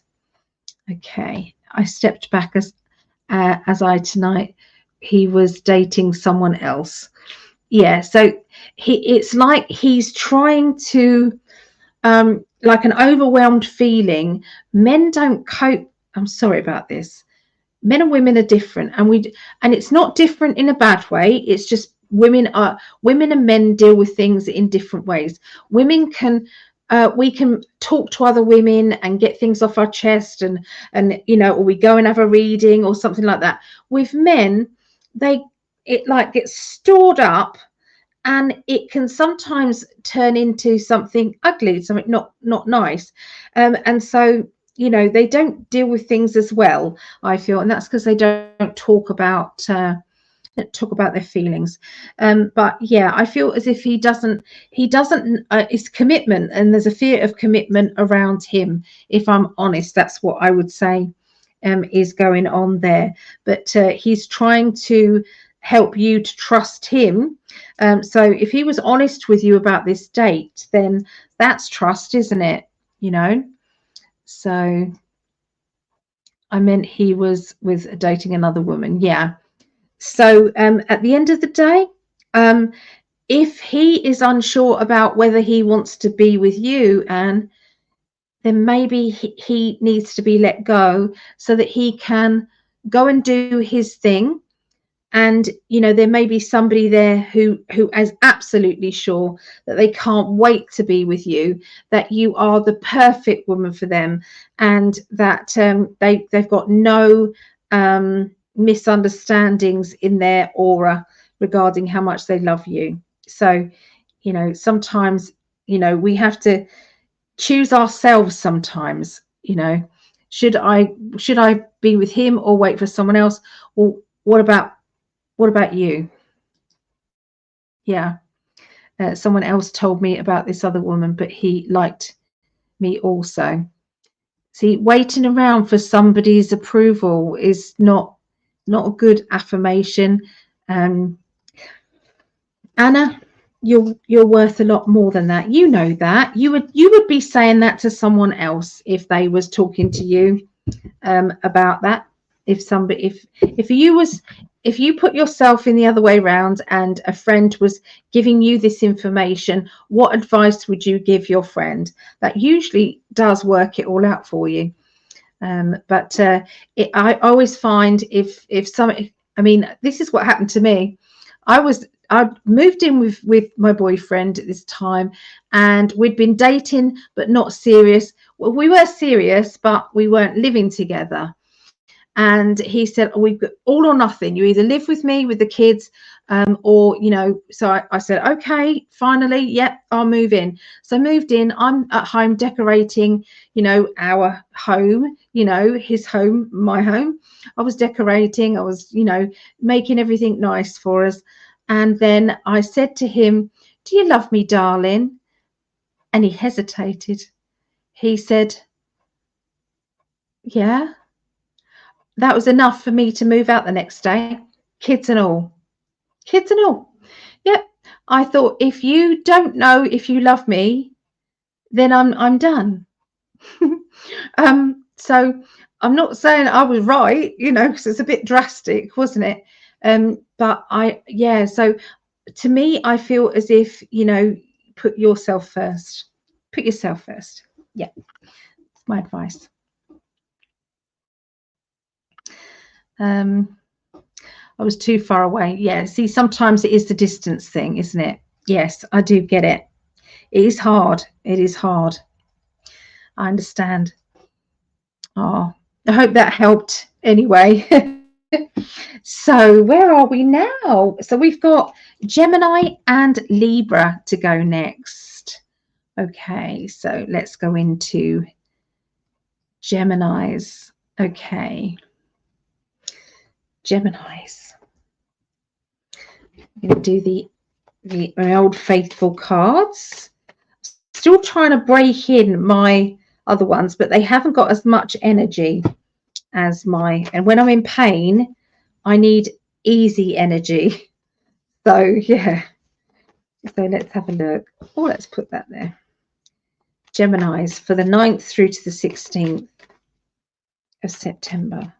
A: Okay, I stepped back as I tonight. He was dating someone else. Yeah, so it's like he's trying to, like an overwhelmed feeling. Men don't cope. I'm sorry about this. Men and women are different, and it's not different in a bad way. It's just women and men deal with things in different ways. Women can we can talk to other women and get things off our chest, and you know, or we go and have a reading or something like that. With men, it like gets stored up, and it can sometimes turn into something ugly, something not nice. And so, you know, they don't deal with things as well, I feel, and that's because they don't talk about their feelings. But yeah, I feel as if he doesn't it's commitment, and there's a fear of commitment around him. If I'm honest, that's what I would say is going on there. But he's trying to help you to trust him. So if he was honest with you about this date, then that's trust, isn't it? You know. So I meant he was with dating another woman. Yeah. So at the end of the day, if he is unsure about whether he wants to be with you, and then maybe he needs to be let go so that he can go and do his thing. And you know, there may be somebody there who is absolutely sure that they can't wait to be with you, that you are the perfect woman for them, and that they've got no misunderstandings in their aura regarding how much they love you. So, you know, sometimes, you know, we have to choose ourselves sometimes. You know, should I be with him or wait for someone else? Or what about you? Yeah. Someone else told me about this other woman, but he liked me also. See, waiting around for somebody's approval is not a good affirmation. Anna, you're worth a lot more than that. You know that. You would be saying that to someone else if they was talking to you about that. If you put yourself in the other way around and a friend was giving you this information, what advice would you give your friend? That usually does work it all out for you. But I always find if I mean, this is what happened to me. I moved in with my boyfriend at this time, and we'd been dating but not serious. Well, we were serious, but we weren't living together. And he said, oh, we've got all or nothing. You either live with me with the kids, or, you know. So I said, okay, finally, yep, I'll move in. So I moved in. I'm at home decorating, you know, our home, you know, his home, my home. I was decorating. I was, you know, making everything nice for us. And then I said to him, do you love me, darling? And he hesitated. He said, yeah. That was enough for me to move out the next day, kids and all. Kids and all. Yep. I thought, if you don't know if you love me, then I'm done. So I'm not saying I was right, you know, because it's a bit drastic, wasn't it? But yeah. So to me, I feel as if, you know, put yourself first. Put yourself first. Yeah, that's my advice. I was too far away. Yeah, see, sometimes it is the distance thing, isn't it? Yes, I do get it. It is hard. It is hard. I understand. Oh, I hope that helped anyway. So where are we now? So we've got Gemini and Libra to go next. Okay, so let's go into Geminis. Okay. Geminis. I'm going to do my old faithful cards. Still trying to break in my other ones, but they haven't got as much energy as and when I'm in pain, I need easy energy. So yeah. So let's have a look. Oh, let's put that there. Geminis for the 9th through to the 16th of September.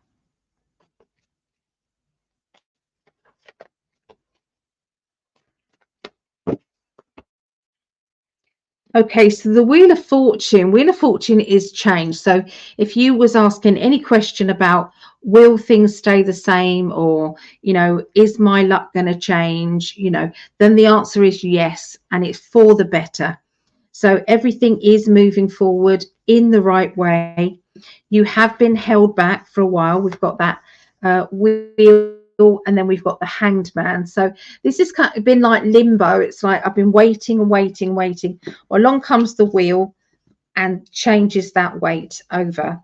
A: Okay, so the Wheel of Fortune is change. So if you was asking any question about will things stay the same, or, you know, is my luck going to change, you know, then the answer is yes, and it's for the better. So everything is moving forward in the right way. You have been held back for a while. We've got that Wheel and then we've got the Hanged Man. So this has kind of been like limbo. It's like I've been waiting and waiting, waiting. Well, along comes the Wheel and changes that weight over.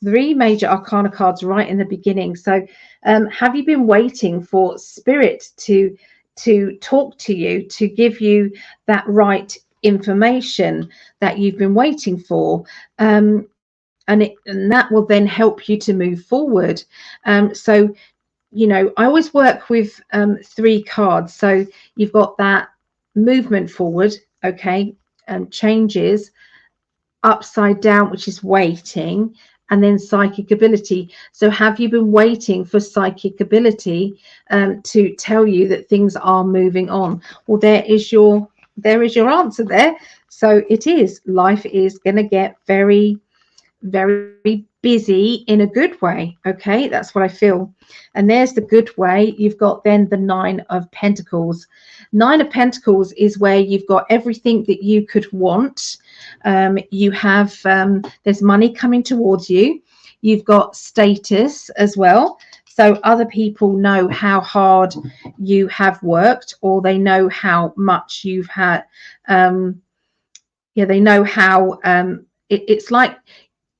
A: 3 major arcana cards right in the beginning. So have you been waiting for Spirit to talk to you, to give you that right information that you've been waiting for? And that will then help you to move forward. So, you know, I always work with 3 cards. So you've got that movement forward, okay, changes, upside down, which is waiting, and then psychic ability. So have you been waiting for psychic ability to tell you that things are moving on? Well, there is your answer there. So it is. Life is going to get very, very busy in a good way. Okay, that's what I feel. And there's the good way. You've got then the 9 of Pentacles. 9 of Pentacles is where you've got everything that you could want. You have there's money coming towards you. You've got status as well. So other people know how hard you have worked, or they know how much you've had. They know how it's like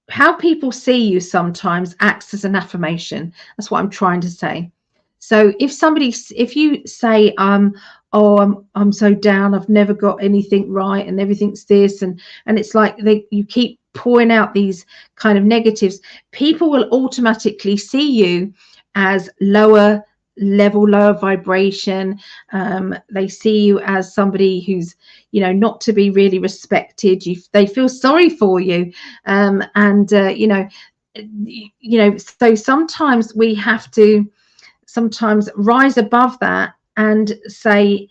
A: how people see you sometimes acts as an affirmation. That's what I'm trying to say. So if you say, oh, I'm so down, I've never got anything right, and everything's this, and it's like you keep pouring out these kind of negatives, people will automatically see you as lower level, lower vibration. They see you as somebody who's, you know, not to be really respected. They feel sorry for you, so sometimes we have to rise above that and say,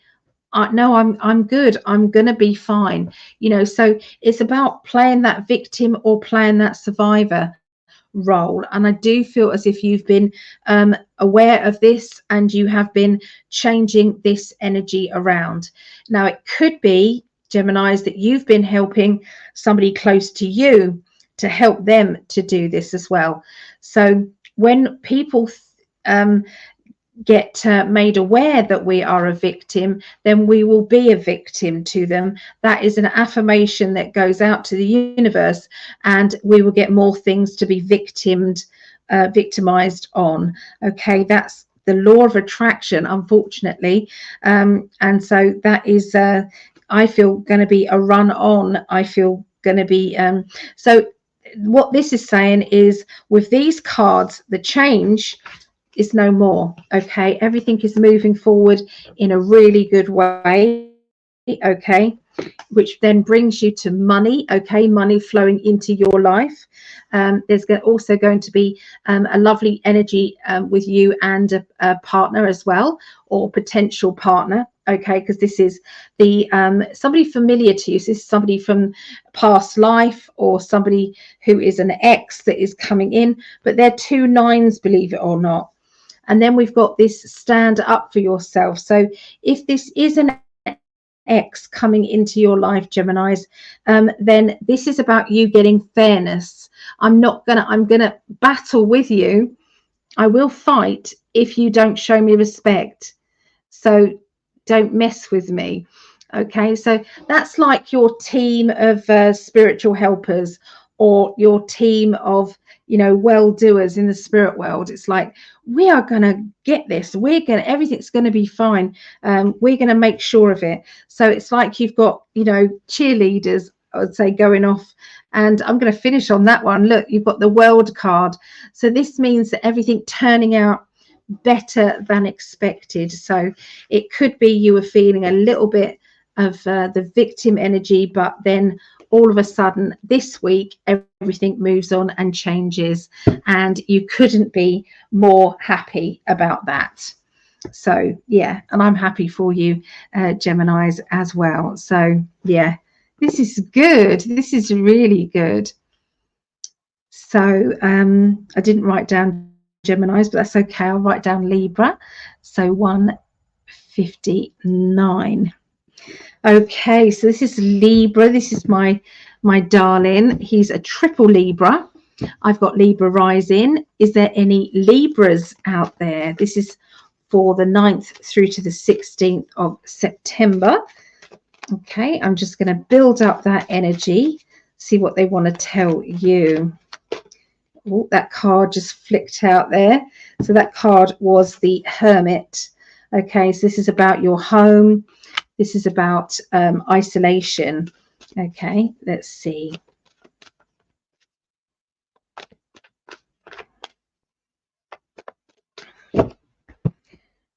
A: no, I'm good, I'm gonna be fine, you know. So it's about playing that victim or playing that survivor role. And I do feel as if you've been aware of this, and you have been changing this energy around. Now it could be, Geminis, that you've been helping somebody close to you to help them to do this as well. So when people get made aware that we are a victim, then we will be a victim to them. That is an affirmation that goes out to the universe, and we will get more things to be victimized on. Okay, that's the law of attraction, unfortunately. And so that is I feel going to be a run on. I feel going to be so what this is saying is, with these cards, the change is no more. Okay, everything is moving forward in a really good way. Okay, which then brings you to money. Okay, money flowing into your life. There's also going to be a lovely energy with you and a partner as well, or potential partner. Okay, because this is the somebody familiar to you. So this is somebody from past life, or somebody who is an ex that is coming in, but they're 2 9s, believe it or not. And then we've got this stand up for yourself. So if this is an ex coming into your life, Geminis, then this is about you getting fairness. I'm gonna battle with you. I will fight if you don't show me respect. So don't mess with me. Okay, so that's like your team of spiritual helpers, or your team of, you know, well-doers in the spirit world. It's like, we are going to get this. Everything's going to be fine. We're going to make sure of it. So it's like you've got, you know, cheerleaders, I would say, going off. And I'm going to finish on that one. Look, you've got the World card. So this means that everything turning out better than expected. So it could be you were feeling a little bit of the victim energy, but then all of a sudden this week everything moves on and changes, and you couldn't be more happy about that. So yeah, and I'm happy for you, Geminis, as well. So yeah, this is good. This is really good. So I didn't write down Geminis, but that's okay. I'll write down Libra. So 159. Okay, so this is Libra. This is my darling. He's a triple Libra. I've got Libra rising. Is there any Libras out there? This is for the 9th through to the 16th of September. Okay, I'm just going to build up that energy, see what they want to tell you. Oh, that card just flicked out there. So that card was the Hermit. Okay, so this is about your home. This is about isolation. Okay, let's see.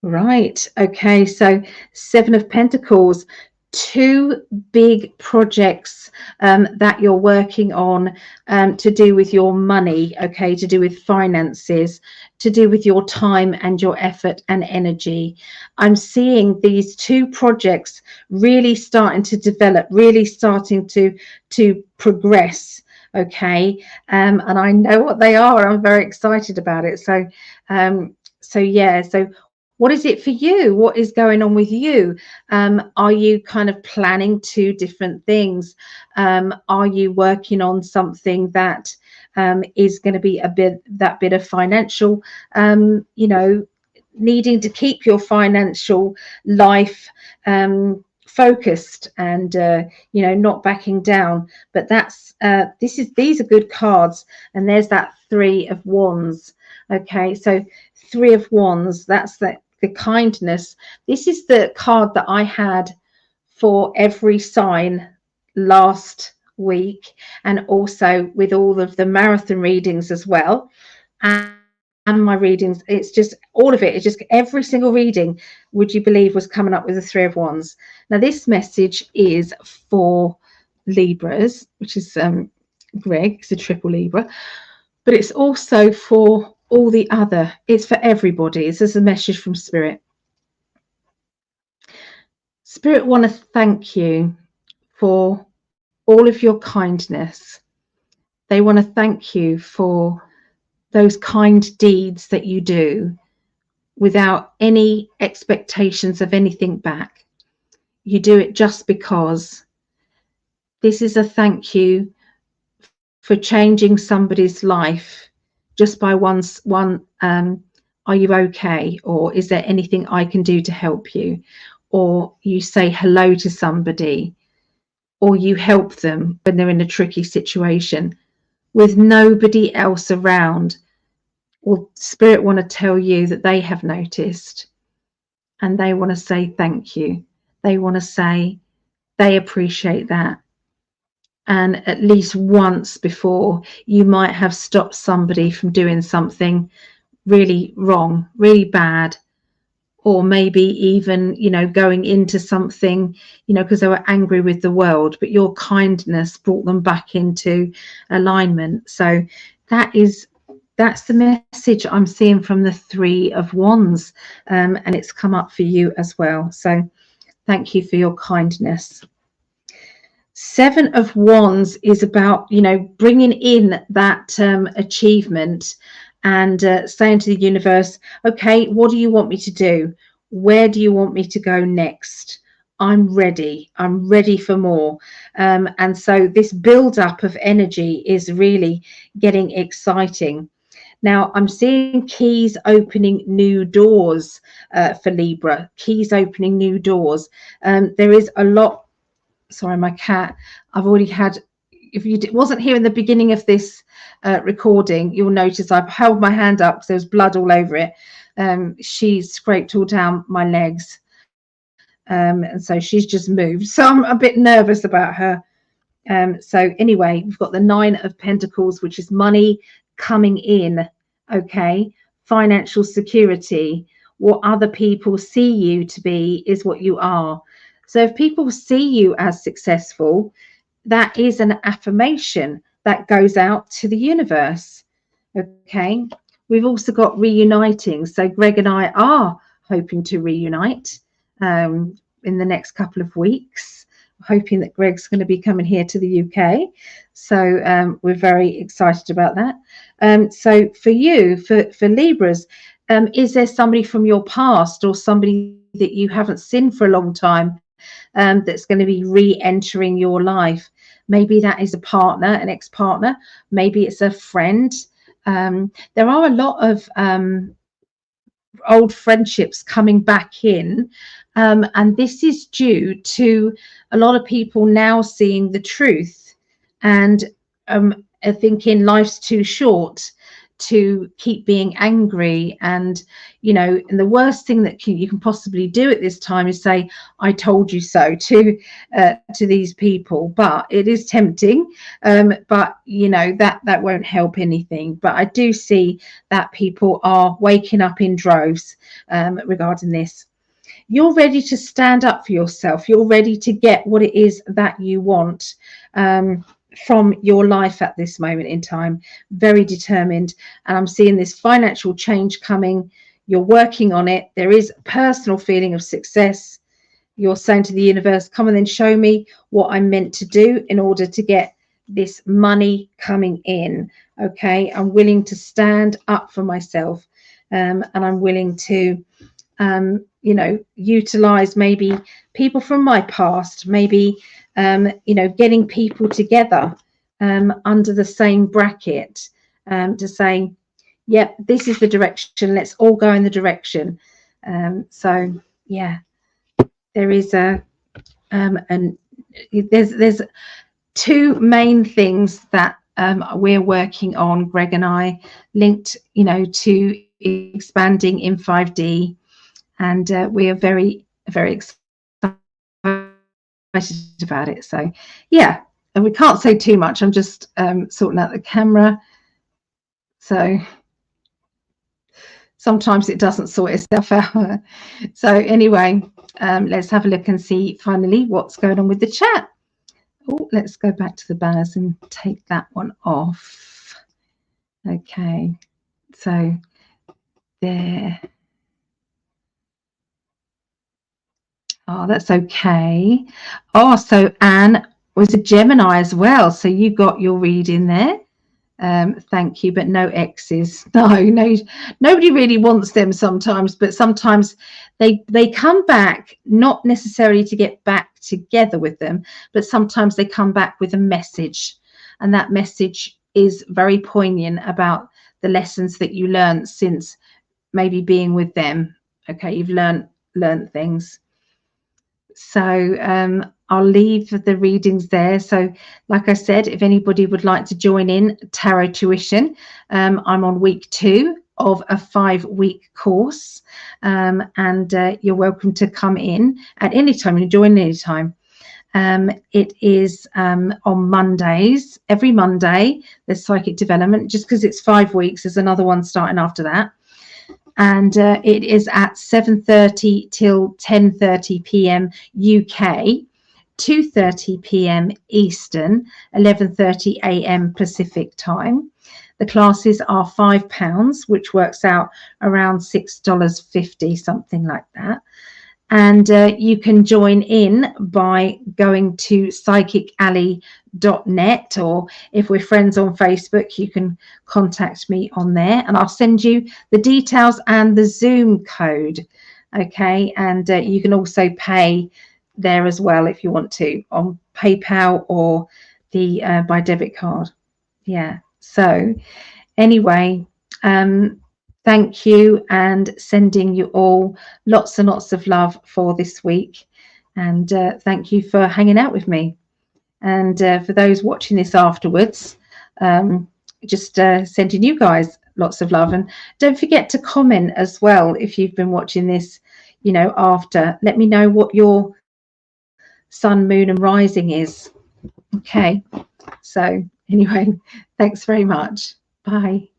A: Right. Okay. So 7 of Pentacles, 2 big projects that you're working on to do with your money. Okay. To do with finances, to do with your time and your effort and energy. I'm seeing these 2 projects really starting to develop, really starting to progress. Okay. And I know what they are. I'm very excited about it. So, yeah. So what is it for you? What is going on with you? Are you kind of planning 2 different things? Are you working on something that is going to be a bit of financial, you know, needing to keep your financial life focused and you know, not backing down? But that's these are good cards, and there's that 3 of Wands. Okay, so 3 of Wands, that's the kindness. This is the card that I had for every sign last week, and also with all of the marathon readings as well, and my readings. It's just all of it. It's just every single reading, would you believe, was coming up with the 3 of Wands. Now this message is for Libras, which is Greg. It's a triple Libra, but it's also for all the other. It's for everybody. This is a message from Spirit. Spirit want to thank you for all of your kindness. They want to thank you for those kind deeds that you do without any expectations of anything back. You do it just because. This is a thank you for changing somebody's life just by one are you okay, or is there anything I can do to help you, or you say hello to somebody, or you help them when they're in a tricky situation with nobody else around. Well, Spirit want to tell you that they have noticed, and they want to say thank you. They want to say they appreciate that. And at least once before, you might have stopped somebody from doing something really wrong, really bad, or maybe even, you know, going into something, you know, because they were angry with the world, but your kindness brought them back into alignment. So that's the message I'm seeing from the 3 of Wands, and it's come up for you as well. So thank you for your kindness. 7 of Wands is about, you know, bringing in that achievement and saying to the universe, okay, what do you want me to do? Where do you want me to go next? I'm ready for more. And so this build up of energy is really getting exciting. Now I'm seeing keys opening new doors for Libra, keys opening new doors. There is a lot. Sorry, my cat. I've already had, if you wasn't here in the beginning of this recording, you'll notice I've held my hand up because there's blood all over it. She scraped all down my legs, and so she's just moved. So I'm a bit nervous about her. So anyway, we've got the 9 of Pentacles, which is money coming in. Okay, financial security. What other people see you to be is what you are. So if people see you as successful, that is an affirmation that goes out to the universe. Okay, we've also got reuniting. So Greg and I are hoping to reunite in the next couple of weeks, hoping that Greg's going to be coming here to the UK. So we're very excited about that. So for you, for Libras, is there somebody from your past or somebody that you haven't seen for a long time that's going to be re-entering your life? Maybe that is a partner, an ex-partner. Maybe it's a friend. There are a lot of old friendships coming back in, and this is due to a lot of people now seeing the truth and thinking life's too short to keep being angry. And and the worst thing that you can possibly do at this time is say, I told you so, to these people. But it is tempting, but that won't help anything. But I do see that people are waking up in droves regarding this. You're ready to stand up for yourself. You're ready to get what it is that you want from your life at this moment in time. Very determined. And I'm seeing this financial change coming. You're working on it. There is a personal feeling of success. You're saying to the universe, come and then show me what I'm meant to do in order to get this money coming in. Okay, I'm willing to stand up for myself, and I'm willing to utilize maybe people from my past, maybe getting people together under the same bracket, to say, yep, this is the direction, let's all go in the direction. So yeah, there is there's two main things that we're working on, Greg and I, linked to expanding in 5D, and we are very, very excited about it. So yeah, and we can't say too much. I'm just sorting out the camera. So sometimes it doesn't sort itself out. So anyway, let's have a look and see finally what's going on with the chat. Oh, let's go back to the banners and take that one off. Okay, so there. Oh, that's okay. Oh, so Anne was a Gemini as well. So you got your reading there. Thank you, but no X's. No, nobody really wants them sometimes, but sometimes they come back, not necessarily to get back together with them, but sometimes they come back with a message, and that message is very poignant about the lessons that you learned since maybe being with them. Okay, you've learned things. So I'll leave the readings there. So like I said, if anybody would like to join in tarot tuition, I'm on week 2 of a 5-week course, and you're welcome to come in at any time. You join any time. It is on Mondays. Every Monday there's psychic development. Just because it's 5 weeks, there's another one starting after that. And it is at 7:30 till 10:30 p.m. UK, 2:30 p.m. Eastern, 11:30 a.m. Pacific time. The classes are £5, which works out around $6.50, something like that. And you can join in by going to psychically.net, or if we're friends on Facebook, you can contact me on there, and I'll send you the details and the Zoom code. Okay, and you can also pay there as well if you want to, on PayPal or the by debit card. Yeah, so anyway, thank you, and sending you all lots and lots of love for this week. And thank you for hanging out with me. And for those watching this afterwards, just sending you guys lots of love. And don't forget to comment as well if you've been watching this, after. Let me know what your sun, moon and rising is. Okay. So anyway, thanks very much. Bye.